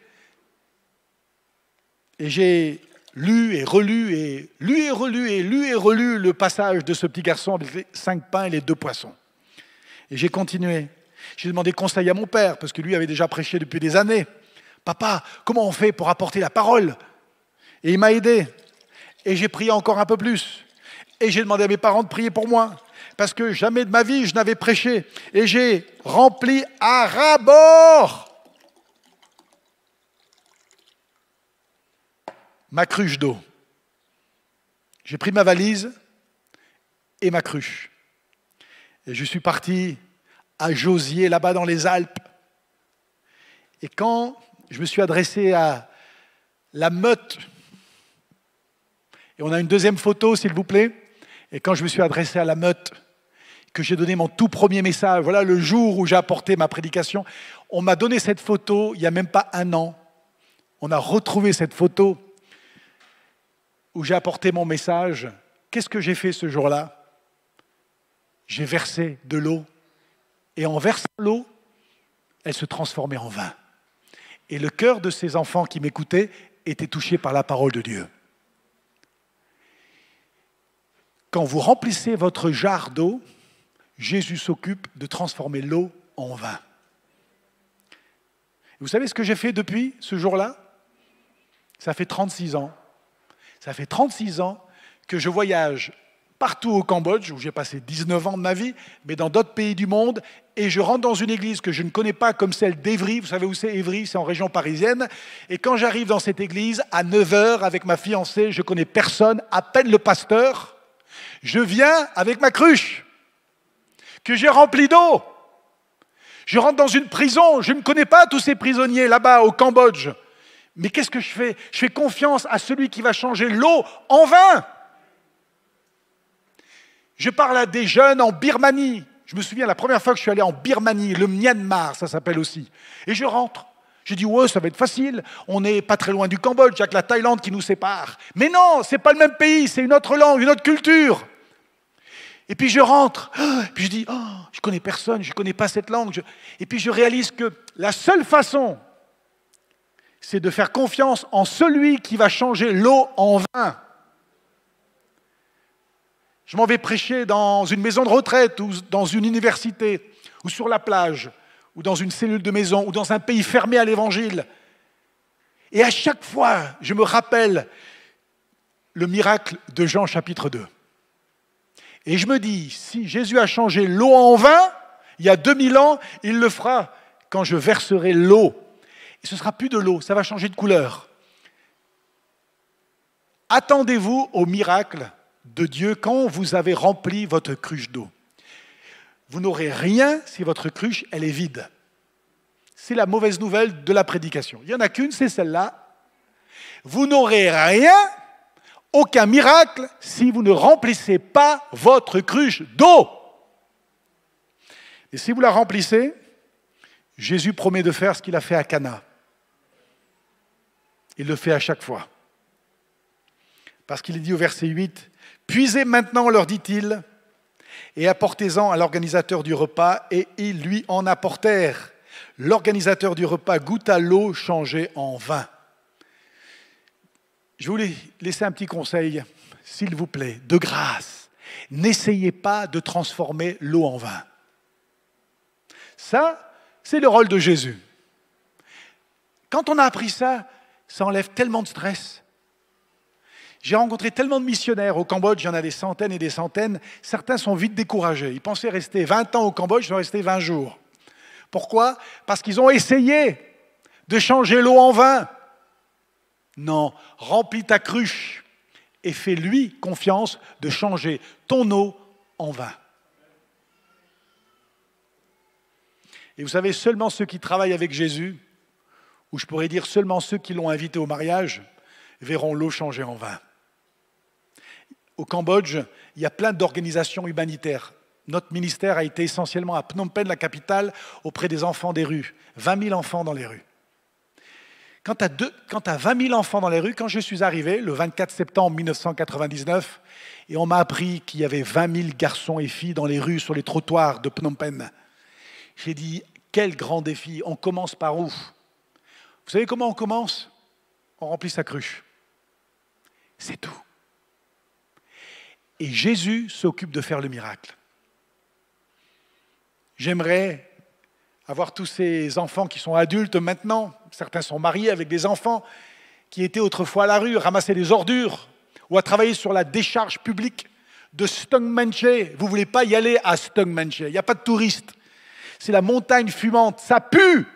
Et j'ai lu et relu et lu et relu et lu et relu le passage de ce petit garçon avec les 5 pains et les 2 poissons. Et j'ai continué. J'ai demandé conseil à mon père, parce que lui avait déjà prêché depuis des années. Papa, comment on fait pour apporter la parole? Et il m'a aidé. Et j'ai prié encore un peu plus. Et j'ai demandé à mes parents de prier pour moi. Parce que jamais de ma vie, je n'avais prêché. Et j'ai rempli à ras-bord ma cruche d'eau. J'ai pris ma valise et ma cruche. Et je suis parti à Josier, là-bas dans les Alpes. Et quand je me suis adressé à la meute, et on a une deuxième photo, s'il vous plaît, et quand je me suis adressé à la meute, que j'ai donné mon tout premier message, voilà le jour où j'ai apporté ma prédication, on m'a donné cette photo il n'y a même pas 1 an. On a retrouvé cette photo où j'ai apporté mon message. Qu'est-ce que j'ai fait ce jour-là? J'ai versé de l'eau. Et en versant l'eau, elle se transformait en vin. Et le cœur de ces enfants qui m'écoutaient était touché par la parole de Dieu. Quand vous remplissez votre jarre d'eau, Jésus s'occupe de transformer l'eau en vin. Vous savez ce que j'ai fait depuis ce jour-là? Ça fait 36 ans. Ça fait 36 ans que je voyage partout au Cambodge, où j'ai passé 19 ans de ma vie, mais dans d'autres pays du monde, et je rentre dans une église que je ne connais pas comme celle d'Évry. Vous savez où c'est Évry? C'est en région parisienne. Et quand j'arrive dans cette église, à 9 h, avec ma fiancée, je ne connais personne, à peine le pasteur, je viens avec ma cruche, que j'ai remplie d'eau. Je rentre dans une prison, je ne connais pas tous ces prisonniers là-bas au Cambodge. Mais qu'est-ce que je fais? Je fais confiance à celui qui va changer l'eau en vin. Je parle à des jeunes en Birmanie. Je me souviens la première fois que je suis allé en Birmanie, le Myanmar, ça s'appelle aussi. Et je rentre. Je dis, ouais, ça va être facile. On n'est pas très loin du Cambodge, il n'y a que la Thaïlande qui nous sépare. Mais non, ce n'est pas le même pays, c'est une autre langue, une autre culture. Et puis je rentre, puis je dis, oh, je ne connais personne, je ne connais pas cette langue. Et puis je réalise que la seule façon, c'est de faire confiance en celui qui va changer l'eau en vin. Je m'en vais prêcher dans une maison de retraite ou dans une université ou sur la plage ou dans une cellule de maison ou dans un pays fermé à l'évangile. Et à chaque fois, je me rappelle le miracle de Jean chapitre 2. Et je me dis, si Jésus a changé l'eau en vin, il y a 2000 ans, il le fera quand je verserai l'eau. Et ce ne sera plus de l'eau, ça va changer de couleur. Attendez-vous au miracle de Dieu quand vous avez rempli votre cruche d'eau. Vous n'aurez rien si votre cruche, elle est vide. C'est la mauvaise nouvelle de la prédication. Il n'y en a qu'une, c'est celle-là. Vous n'aurez rien, aucun miracle, si vous ne remplissez pas votre cruche d'eau. Et si vous la remplissez, Jésus promet de faire ce qu'il a fait à Cana. Il le fait à chaque fois. Parce qu'il est dit au verset 8, « Puisez maintenant, leur dit-il, et apportez-en à l'organisateur du repas. » Et ils lui en apportèrent. L'organisateur du repas goûta l'eau changée en vin. Je voulais laisser un petit conseil, s'il vous plaît, de grâce. N'essayez pas de transformer l'eau en vin. Ça, c'est le rôle de Jésus. Quand on a appris ça, ça enlève tellement de stress. J'ai rencontré tellement de missionnaires au Cambodge, il y en a des centaines et des centaines. Certains sont vite découragés. Ils pensaient rester 20 ans au Cambodge, ils sont restés 20 jours. Pourquoi? Parce qu'ils ont essayé de changer l'eau en vin. Non, remplis ta cruche et fais-lui confiance de changer ton eau en vin. Et vous savez, seulement ceux qui travaillent avec Jésus, ou je pourrais dire seulement ceux qui l'ont invité au mariage, verront l'eau changer en vin. Au Cambodge, il y a plein d'organisations humanitaires, Notre ministère a été essentiellement à Phnom Penh, la capitale, auprès des enfants des rues. 20 000 enfants dans les rues. Quant à 20 000 enfants dans les rues, quand je suis arrivé, le 24 septembre 1999, et on m'a appris qu'il y avait 20 000 garçons et filles dans les rues, sur les trottoirs de Phnom Penh, j'ai dit, quel grand défi, on commence par où? Vous savez comment on commence? On remplit sa cruche. C'est tout. Et Jésus s'occupe de faire le miracle. J'aimerais avoir tous ces enfants qui sont adultes maintenant, certains sont mariés avec des enfants, qui étaient autrefois à la rue, ramasser des ordures, ou à travailler sur la décharge publique de Stongmenche. Vous ne voulez pas y aller à Stongmenche, il n'y a pas de touristes. C'est la montagne fumante, ça pue.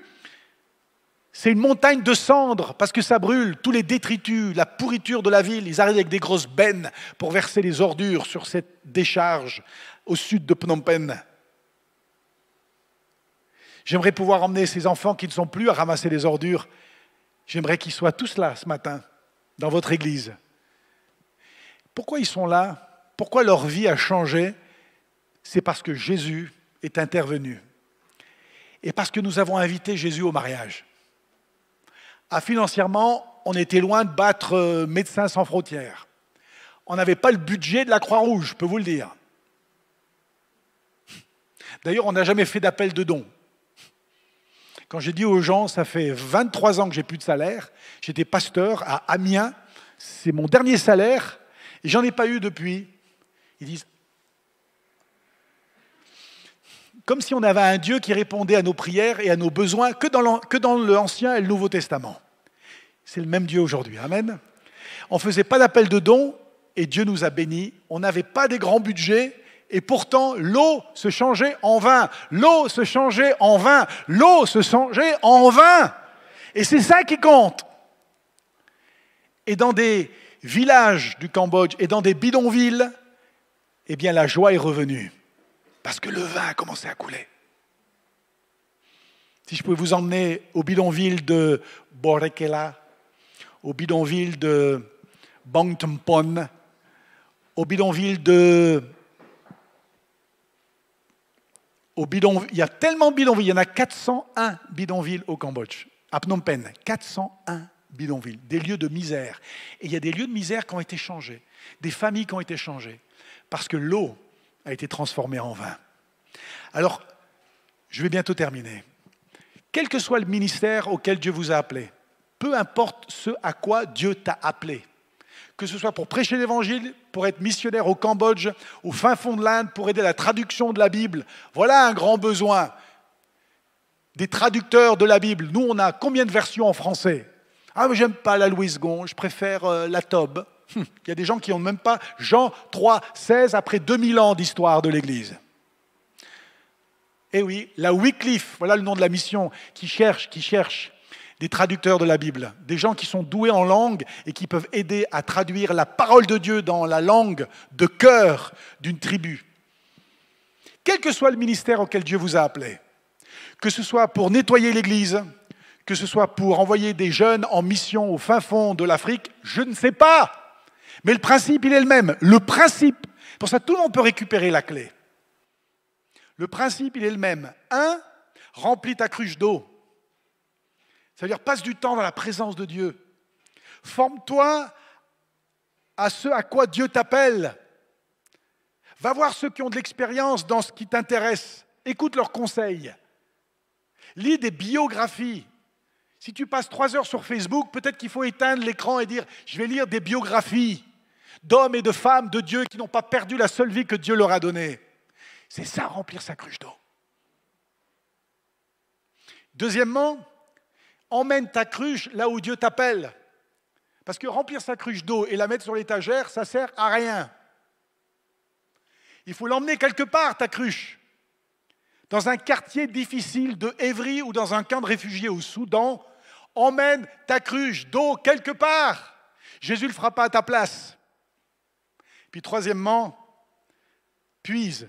C'est une montagne de cendres, parce que ça brûle, tous les détritus, la pourriture de la ville. Ils arrivent avec des grosses bennes pour verser les ordures sur cette décharge au sud de Phnom Penh. J'aimerais pouvoir emmener ces enfants qui ne sont plus à ramasser les ordures. J'aimerais qu'ils soient tous là ce matin, dans votre église. Pourquoi ils sont là? Pourquoi leur vie a changé? C'est parce que Jésus est intervenu. Et parce que nous avons invité Jésus au mariage. Financièrement, on était loin de battre Médecins sans frontières. On n'avait pas le budget de la Croix-Rouge, je peux vous le dire. D'ailleurs, on n'a jamais fait d'appel de dons. Quand j'ai dit aux gens, ça fait 23 ans que j'ai plus de salaire, j'étais pasteur à Amiens, c'est mon dernier salaire, et j'en ai pas eu depuis. Ils disent, comme si on avait un Dieu qui répondait à nos prières et à nos besoins que dans l'Ancien et le Nouveau Testament. C'est le même Dieu aujourd'hui, amen. On ne faisait pas d'appel de dons, et Dieu nous a bénis, on n'avait pas des grands budgets, et pourtant, l'eau se changeait en vin. L'eau se changeait en vin. L'eau se changeait en vin. Et c'est ça qui compte. Et dans des villages du Cambodge et dans des bidonvilles, eh bien, la joie est revenue. Parce que le vin a commencé à couler. Si je pouvais vous emmener au bidonville de Borekela, au bidonville de Bang Tempon, au bidonville de... il y a tellement de bidonvilles, il y en a 401 bidonvilles au Cambodge, à Phnom Penh, 401 bidonvilles, des lieux de misère. Et il y a des lieux de misère qui ont été changés, des familles qui ont été changées, parce que l'eau a été transformée en vin. Alors, je vais bientôt terminer. Quel que soit le ministère auquel Dieu vous a appelé, peu importe ce à quoi Dieu t'a appelé, que ce soit pour prêcher l'Évangile, pour être missionnaire au Cambodge, au fin fond de l'Inde, pour aider à la traduction de la Bible. Voilà un grand besoin. Des traducteurs de la Bible. Nous, on a combien de versions en français? Ah, mais j'aime pas la Louise Gon, je préfère la Tob. Il y a des gens qui n'ont même pas Jean 3, 16, après 2000 ans d'histoire de l'Église. Eh oui, la Wycliffe, voilà le nom de la mission, qui cherche des traducteurs de la Bible, des gens qui sont doués en langue et qui peuvent aider à traduire la parole de Dieu dans la langue de cœur d'une tribu. Quel que soit le ministère auquel Dieu vous a appelé, que ce soit pour nettoyer l'Église, que ce soit pour envoyer des jeunes en mission au fin fond de l'Afrique, je ne sais pas. Mais le principe, il est le même. Le principe, pour ça tout le monde peut récupérer la clé. Le principe, il est le même. 1, remplis ta cruche d'eau. Ça veut dire, passe du temps dans la présence de Dieu. Forme-toi à ce à quoi Dieu t'appelle. Va voir ceux qui ont de l'expérience dans ce qui t'intéresse. Écoute leurs conseils. Lis des biographies. Si tu passes 3 heures sur Facebook, peut-être qu'il faut éteindre l'écran et dire « Je vais lire des biographies d'hommes et de femmes de Dieu qui n'ont pas perdu la seule vie que Dieu leur a donnée. » C'est ça, remplir sa cruche d'eau. Deuxièmement, emmène ta cruche là où Dieu t'appelle. Parce que remplir sa cruche d'eau et la mettre sur l'étagère, ça ne sert à rien. Il faut l'emmener quelque part, ta cruche. Dans un quartier difficile de Évry ou dans un camp de réfugiés au Soudan, emmène ta cruche d'eau quelque part. Jésus ne le fera pas à ta place. Puis troisièmement, puise.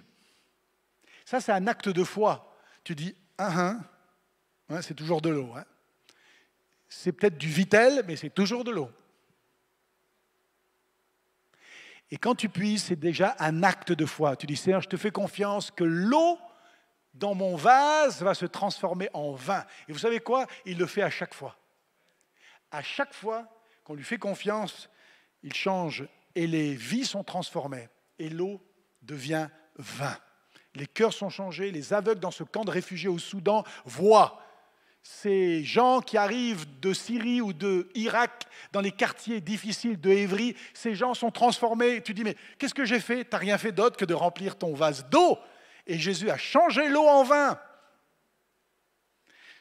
Ça, c'est un acte de foi. Tu dis, ouais, c'est toujours de l'eau. Hein. C'est peut-être du vitel, mais c'est toujours de l'eau. Et quand tu puises, c'est déjà un acte de foi. Tu dis, Seigneur, je te fais confiance que l'eau dans mon vase va se transformer en vin. Et vous savez quoi? Il le fait à chaque fois. À chaque fois qu'on lui fait confiance, il change et les vies sont transformées. Et l'eau devient vin. Les cœurs sont changés, les aveugles dans ce camp de réfugiés au Soudan voient. Ces gens qui arrivent de Syrie ou d'Irak, dans les quartiers difficiles de Évry, ces gens sont transformés. Tu dis, mais qu'est-ce que j'ai fait? Tu n'as rien fait d'autre que de remplir ton vase d'eau. Et Jésus a changé l'eau en vin.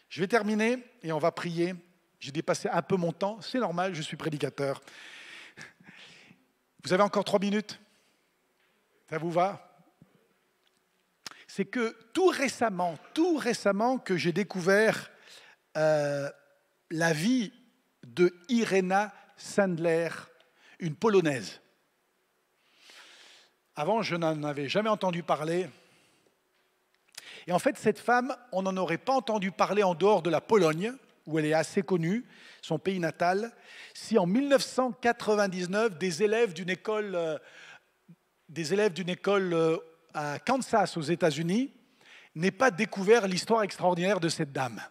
Je vais terminer et on va prier. J'ai dépassé un peu mon temps, c'est normal, je suis prédicateur. Vous avez encore 3 minutes? Ça vous va? C'est que tout récemment que j'ai découvert la vie de Irena Sandler, une Polonaise. Avant, je n'en avais jamais entendu parler. Et en fait, cette femme, on n'en aurait pas entendu parler en dehors de la Pologne, où elle est assez connue, son pays natal, si en 1999, des élèves d'une école à Kansas, aux États-Unis, n'aient pas découvert l'histoire extraordinaire de cette dame.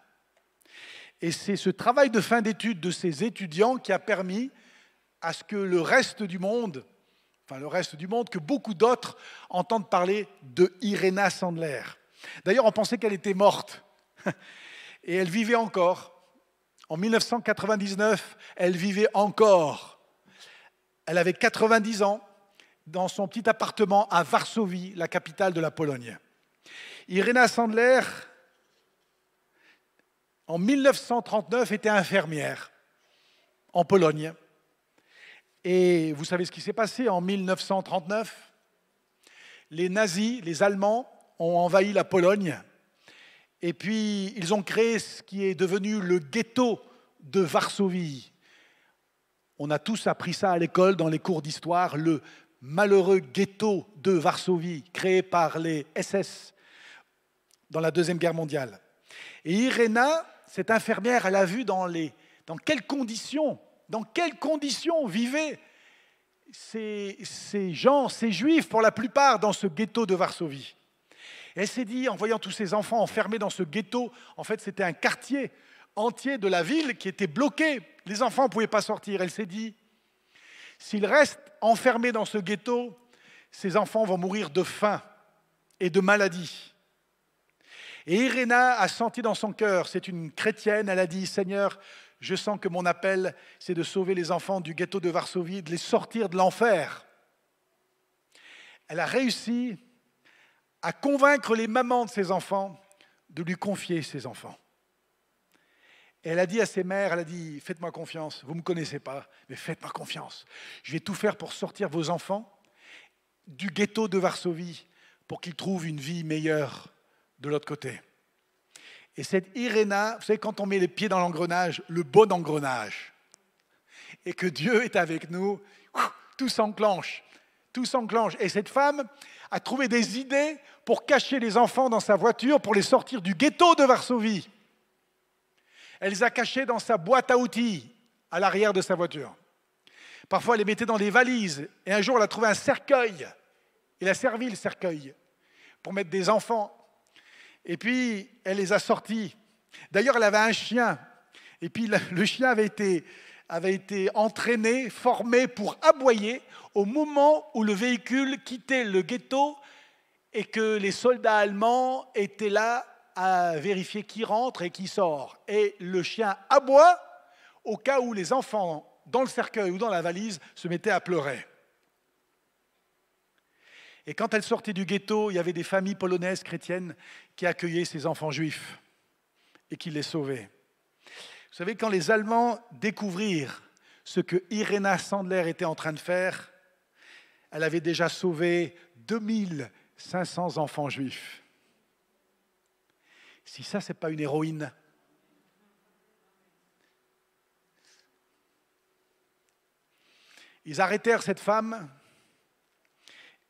Et c'est ce travail de fin d'études de ces étudiants qui a permis à ce que le reste du monde, que beaucoup d'autres entendent parler de Irena Sandler. D'ailleurs, on pensait qu'elle était morte. Et elle vivait encore. En 1999, elle vivait encore. Elle avait 90 ans dans son petit appartement à Varsovie, la capitale de la Pologne. Irena Sandler, en 1939, était infirmière en Pologne. Et vous savez ce qui s'est passé en 1939? Les nazis, les Allemands, ont envahi la Pologne. Et puis, ils ont créé ce qui est devenu le ghetto de Varsovie. On a tous appris ça à l'école, dans les cours d'histoire, le malheureux ghetto de Varsovie, créé par les SS dans la Deuxième Guerre mondiale. Et Irena, cette infirmière, elle a vu dans quelles conditions vivaient ces gens, ces juifs pour la plupart, dans ce ghetto de Varsovie. Et elle s'est dit, en voyant tous ces enfants enfermés dans ce ghetto, en fait c'était un quartier entier de la ville qui était bloqué. Les enfants ne pouvaient pas sortir. Elle s'est dit, s'ils restent enfermés dans ce ghetto, ces enfants vont mourir de faim et de maladie. Et Irena a senti dans son cœur, c'est une chrétienne, elle a dit, Seigneur, je sens que mon appel, c'est de sauver les enfants du ghetto de Varsovie, de les sortir de l'enfer. Elle a réussi à convaincre les mamans de ses enfants de lui confier ses enfants. Et elle a dit à ses mères, elle a dit, faites-moi confiance, vous ne me connaissez pas, mais faites-moi confiance. Je vais tout faire pour sortir vos enfants du ghetto de Varsovie pour qu'ils trouvent une vie meilleure de l'autre côté. Et cette Irena, vous savez, quand on met les pieds dans l'engrenage, le bon engrenage, et que Dieu est avec nous, tout s'enclenche. Tout s'enclenche. Et cette femme a trouvé des idées pour cacher les enfants dans sa voiture, pour les sortir du ghetto de Varsovie. Elle les a cachés dans sa boîte à outils, à l'arrière de sa voiture. Parfois, elle les mettait dans des valises. Et un jour, elle a trouvé un cercueil. Il a servi le cercueil pour mettre des enfants. Et puis, elle les a sortis. D'ailleurs, elle avait un chien. Et puis, le chien avait été entraîné, formé pour aboyer au moment où le véhicule quittait le ghetto et que les soldats allemands étaient là à vérifier qui rentre et qui sort. Et le chien aboie au cas où les enfants, dans le cercueil ou dans la valise, se mettaient à pleurer. Et quand elle sortait du ghetto, il y avait des familles polonaises chrétiennes qui accueillaient ces enfants juifs et qui les sauvaient. Vous savez, quand les Allemands découvrirent ce que Irena Sandler était en train de faire, elle avait déjà sauvé 2500 enfants juifs. Si ça, ce n'est pas une héroïne. Ils arrêtèrent cette femme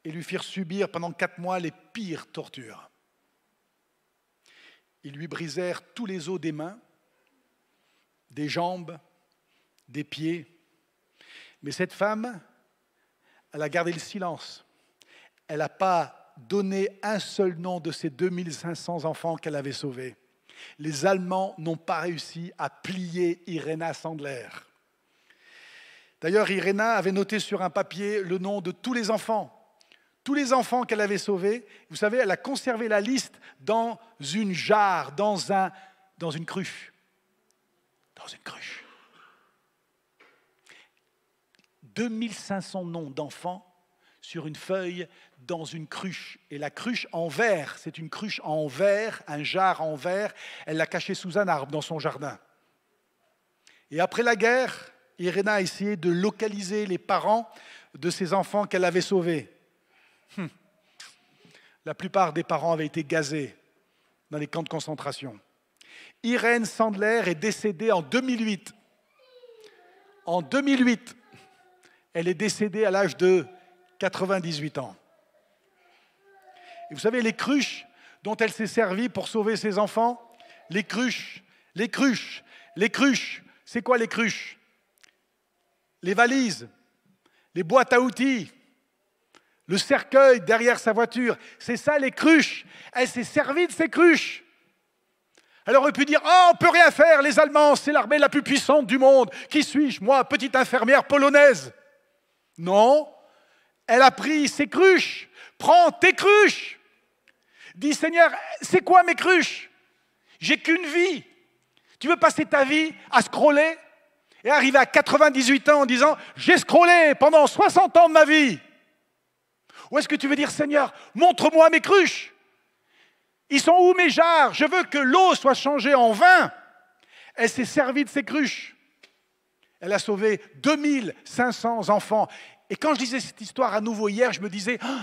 et lui firent subir pendant 4 mois les pires tortures. Ils lui brisèrent tous les os des mains, des jambes, des pieds. Mais cette femme elle a gardé le silence. Elle n'a pas donné un seul nom de ces 2500 enfants qu'elle avait sauvés. Les Allemands n'ont pas réussi à plier Irena Sandler. D'ailleurs, Irena avait noté sur un papier le nom de tous les enfants qu'elle avait sauvés. Vous savez, elle a conservé la liste dans une jarre, dans une cruche. Dans une cruche. 2500 noms d'enfants sur une feuille dans une cruche. Et la cruche en verre, c'est une cruche en verre, un jarre en verre. Elle l'a cachée sous un arbre dans son jardin. Et après la guerre, Irena a essayé de localiser les parents de ces enfants qu'elle avait sauvés. La plupart des parents avaient été gazés dans les camps de concentration. Irene Sandler est décédée en 2008. En 2008, elle est décédée à l'âge de 98 ans. Et vous savez, les cruches dont elle s'est servie pour sauver ses enfants, les cruches, c'est quoi les cruches? Les valises, les boîtes à outils, le cercueil derrière sa voiture, c'est ça les cruches. Elle s'est servie de ces cruches. Elle aurait pu dire « Oh, on ne peut rien faire, les Allemands, c'est l'armée la plus puissante du monde. Qui suis-je, moi, petite infirmière polonaise ?» Non, elle a pris ses cruches. Prends tes cruches. Dis « Seigneur, c'est quoi mes cruches? J'ai qu'une vie. Tu veux passer ta vie à scroller et arriver à 98 ans en disant « J'ai scrollé pendant 60 ans de ma vie ». Ou est-ce que tu veux dire « Seigneur, montre-moi mes cruches. Ils sont où mes jarres? Je veux que l'eau soit changée en vin. » Elle s'est servie de ses cruches. Elle a sauvé 2500 enfants. Et quand je disais cette histoire à nouveau hier, je me disais oh,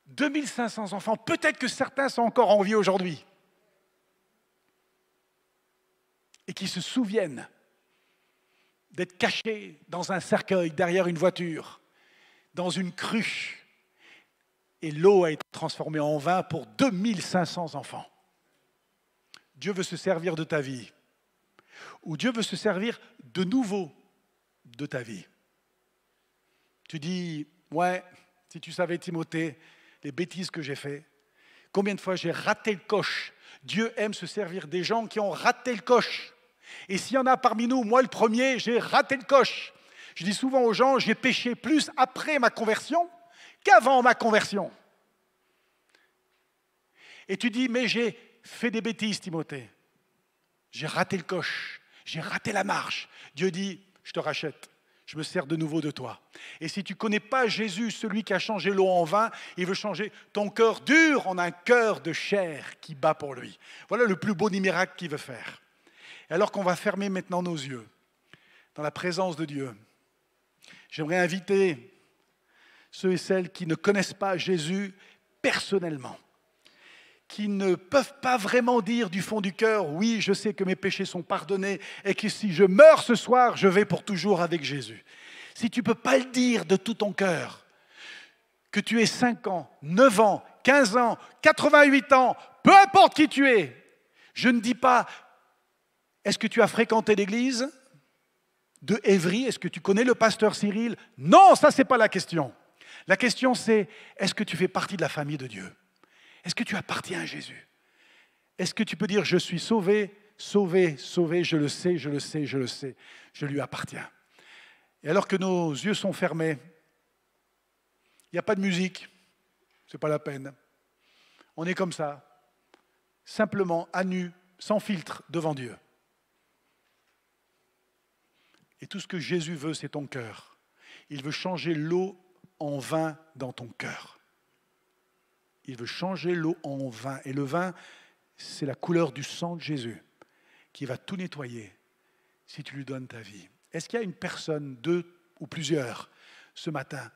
2500 enfants, peut-être que certains sont encore en vie aujourd'hui. Et qui se souviennent d'être cachés dans un cercueil, derrière une voiture, dans une cruche. Et l'eau a été transformée en vin pour 2500 enfants. Dieu veut se servir de ta vie. Ou Dieu veut se servir de nouveau de ta vie. Tu dis, ouais, si tu savais Timothée, les bêtises que j'ai faites, combien de fois j'ai raté le coche. Dieu aime se servir des gens qui ont raté le coche. Et s'il y en a parmi nous, moi le premier, j'ai raté le coche. Je dis souvent aux gens, j'ai péché plus après ma conversion qu'avant ma conversion. Et tu dis, mais j'ai fait des bêtises, Timothée. J'ai raté le coche, j'ai raté la marche. Dieu dit, je te rachète, je me sers de nouveau de toi. Et si tu ne connais pas Jésus, celui qui a changé l'eau en vin, il veut changer ton cœur dur en un cœur de chair qui bat pour lui. Voilà le plus beau des miracles qu'il veut faire. Et alors qu'on va fermer maintenant nos yeux, dans la présence de Dieu, j'aimerais inviter ceux et celles qui ne connaissent pas Jésus personnellement, qui ne peuvent pas vraiment dire du fond du cœur, oui, je sais que mes péchés sont pardonnés et que si je meurs ce soir, je vais pour toujours avec Jésus. Si tu ne peux pas le dire de tout ton cœur, que tu aies 5 ans, 9 ans, 15 ans, 88 ans, peu importe qui tu es, je ne dis pas, est-ce que tu as fréquenté l'église de Évry? Est-ce que tu connais le pasteur Cyril? Non, ça, ce n'est pas la question. La question, c'est, est-ce que tu fais partie de la famille de Dieu? Est-ce que tu appartiens à Jésus? Est-ce que tu peux dire, je suis sauvé, sauvé, sauvé, je le sais, je le sais, je le sais, je lui appartiens. Et alors que nos yeux sont fermés, il n'y a pas de musique, ce n'est pas la peine. On est comme ça, simplement à nu, sans filtre, devant Dieu. Et tout ce que Jésus veut, c'est ton cœur. Il veut changer l'eau en vin dans ton cœur. Il veut changer l'eau en vin. Et le vin, c'est la couleur du sang de Jésus qui va tout nettoyer si tu lui donnes ta vie. Est-ce qu'il y a une personne, 2 ou plusieurs, ce matin,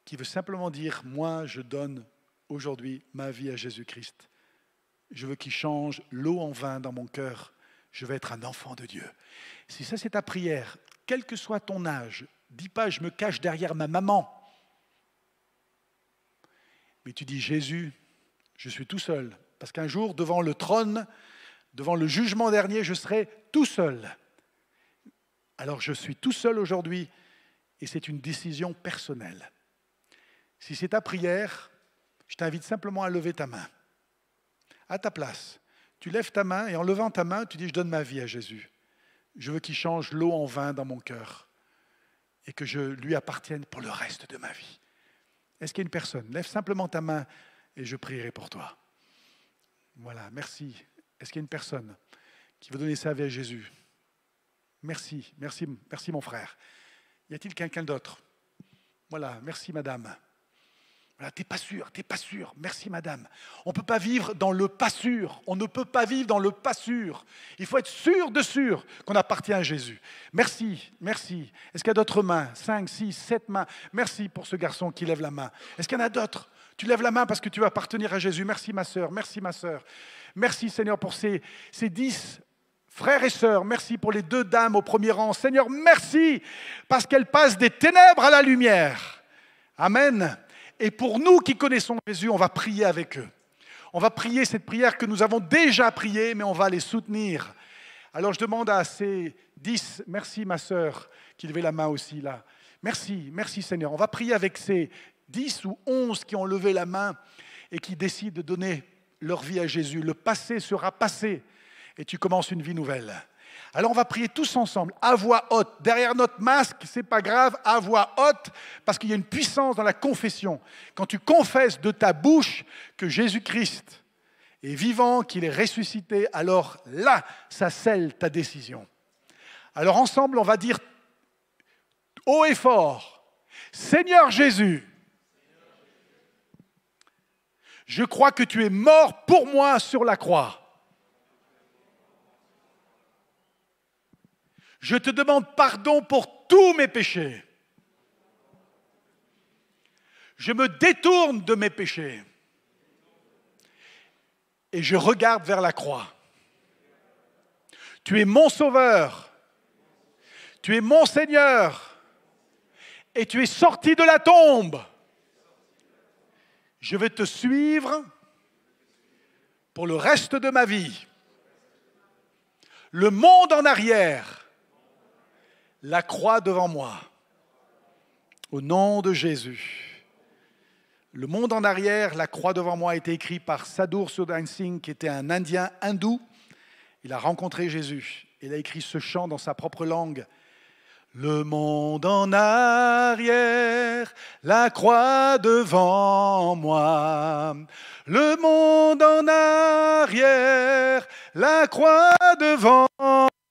qui veut simplement dire, moi, je donne aujourd'hui ma vie à Jésus-Christ. Je veux qu'il change l'eau en vin dans mon cœur. Je veux être un enfant de Dieu. Si ça, c'est ta prière, quel que soit ton âge, dis pas, je me cache derrière ma maman. Mais tu dis, Jésus, je suis tout seul. Parce qu'un jour, devant le trône, devant le jugement dernier, je serai tout seul. Alors je suis tout seul aujourd'hui et c'est une décision personnelle. Si c'est ta prière, je t'invite simplement à lever ta main. À ta place, tu lèves ta main et en levant ta main, tu dis « Je donne ma vie à Jésus. Je veux qu'il change l'eau en vin dans mon cœur et que je lui appartienne pour le reste de ma vie. » Est-ce qu'il y a une personne? Lève simplement ta main et je prierai pour toi. Voilà, merci. Est-ce qu'il y a une personne qui veut donner sa vie à Jésus? Merci, merci, merci mon frère. Y a-t-il quelqu'un d'autre? Voilà, merci madame. Voilà, t'es pas sûr. Merci madame. On ne peut pas vivre dans le pas sûr. On ne peut pas vivre dans le pas sûr. Il faut être sûr qu'on appartient à Jésus. Merci, merci. Est-ce qu'il y a d'autres mains? 5, 6, 7 mains. Merci pour ce garçon qui lève la main. Est-ce qu'il y en a d'autres? Tu lèves la main parce que tu veux appartenir à Jésus. Merci ma sœur, merci ma sœur. Merci Seigneur pour ces 10 frères et sœurs. Merci pour les 2 dames au premier rang. Seigneur, merci parce qu'elles passent des ténèbres à la lumière. Amen. Et pour nous qui connaissons Jésus, on va prier avec eux. On va prier cette prière que nous avons déjà priée, mais on va les soutenir. Alors je demande à ces 10, merci ma sœur, qui levait la main aussi là. Merci, merci Seigneur. On va prier avec ces 10 ou 11 qui ont levé la main et qui décident de donner leur vie à Jésus. Le passé sera passé et tu commences une vie nouvelle. Alors on va prier tous ensemble, à voix haute. Derrière notre masque, c'est pas grave, à voix haute, parce qu'il y a une puissance dans la confession. Quand tu confesses de ta bouche que Jésus-Christ est vivant, qu'il est ressuscité, alors là, ça scelle ta décision. Alors ensemble, on va dire haut et fort, Seigneur Jésus, je crois que tu es mort pour moi sur la croix. Je te demande pardon pour tous mes péchés. Je me détourne de mes péchés. Et je regarde vers la croix. Tu es mon sauveur. Tu es mon Seigneur. Et tu es sorti de la tombe. Je vais te suivre pour le reste de ma vie. Le monde en arrière. La croix devant moi, au nom de Jésus. Le monde en arrière, la croix devant moi a été écrit par Sadhguru Sudhir Singh, qui était un Indien hindou. Il a rencontré Jésus. Il a écrit ce chant dans sa propre langue. Le monde en arrière, la croix devant moi. Le monde en arrière, la croix devant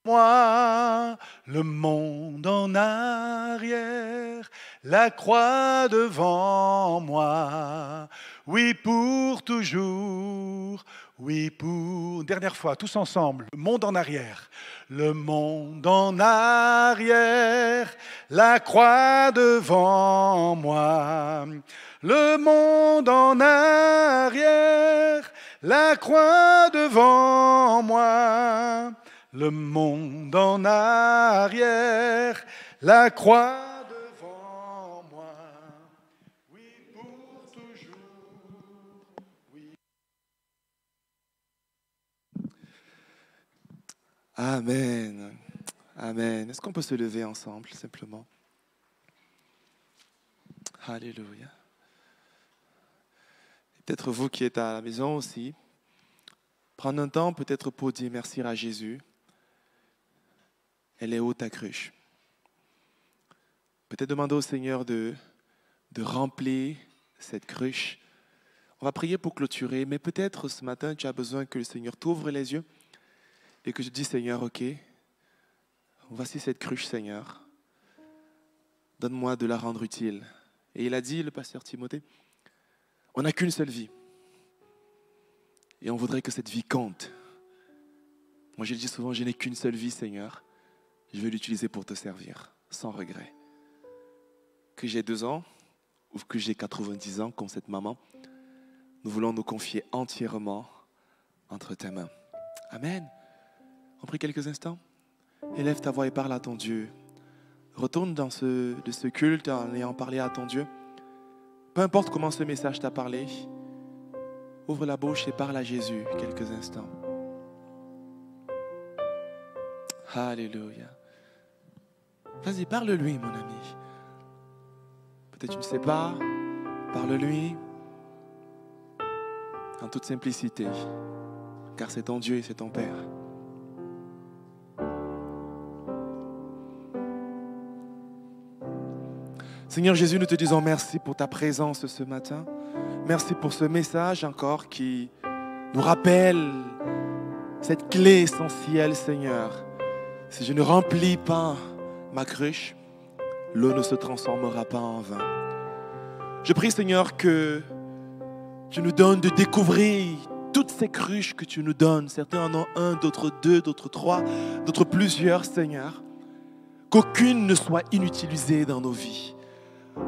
moi. Le monde en arrière, la croix devant moi. Oui, pour toujours. Oui, pour... Dernière fois, tous ensemble. Le monde en arrière. Le monde en arrière, la croix devant moi. Le monde en arrière, la croix devant moi. Le monde en arrière, la croix devant moi. Oui, pour toujours. Oui. Amen. Amen. Est-ce qu'on peut se lever ensemble, simplement? Alléluia. Peut-être vous qui êtes à la maison aussi, prendre un temps peut-être pour dire merci à Jésus. Elle est haute ta cruche. Peut-être demander au Seigneur de remplir cette cruche. On va prier pour clôturer, mais peut-être ce matin, tu as besoin que le Seigneur t'ouvre les yeux et que je dis, Seigneur, ok, voici cette cruche, Seigneur. Donne-moi de la rendre utile. Et il a dit, le pasteur Timothée, on n'a qu'une seule vie. Et on voudrait que cette vie compte. Moi, je le dis souvent, je n'ai qu'une seule vie, Seigneur. Je vais l'utiliser pour te servir, sans regret. Que j'ai 2 ans ou que j'ai 90 ans, comme cette maman, nous voulons nous confier entièrement entre tes mains. Amen. On prie quelques instants. Élève ta voix et parle à ton Dieu. Retourne de ce culte en ayant parlé à ton Dieu. Peu importe comment ce message t'a parlé, ouvre la bouche et parle à Jésus quelques instants. Alléluia. Vas-y, parle-lui, mon ami. Peut-être tu ne sais pas, parle-lui en toute simplicité, car c'est ton Dieu et c'est ton Père. Seigneur Jésus, nous te disons merci pour ta présence ce matin. Merci pour ce message encore qui nous rappelle cette clé essentielle, Seigneur. Si je ne remplis pas ma cruche, l'eau ne se transformera pas en vin. Je prie, Seigneur, que tu nous donnes de découvrir toutes ces cruches que tu nous donnes. Certains en ont un, d'autres deux, d'autres trois, d'autres plusieurs, Seigneur. Qu'aucune ne soit inutilisée dans nos vies.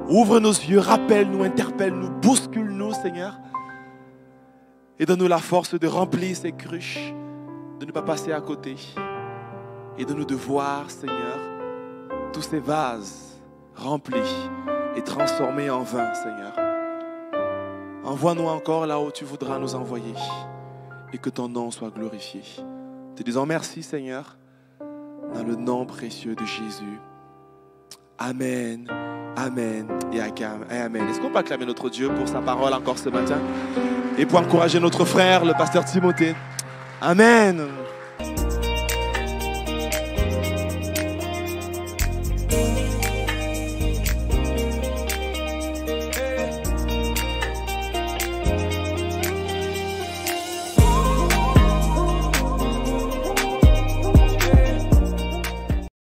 Ouvre nos yeux, rappelle-nous, interpelle-nous, bouscule-nous, Seigneur. Et donne-nous la force de remplir ces cruches, de ne pas passer à côté. Et de nous de voir, Seigneur, tous ces vases remplis et transformés en vin, Seigneur. Envoie-nous encore là où tu voudras nous envoyer et que ton nom soit glorifié. Te disons merci, Seigneur, dans le nom précieux de Jésus. Amen, amen et amen. Est-ce qu'on peut acclamer notre Dieu pour sa parole encore ce matin et pour encourager notre frère, le pasteur Timothée? Amen.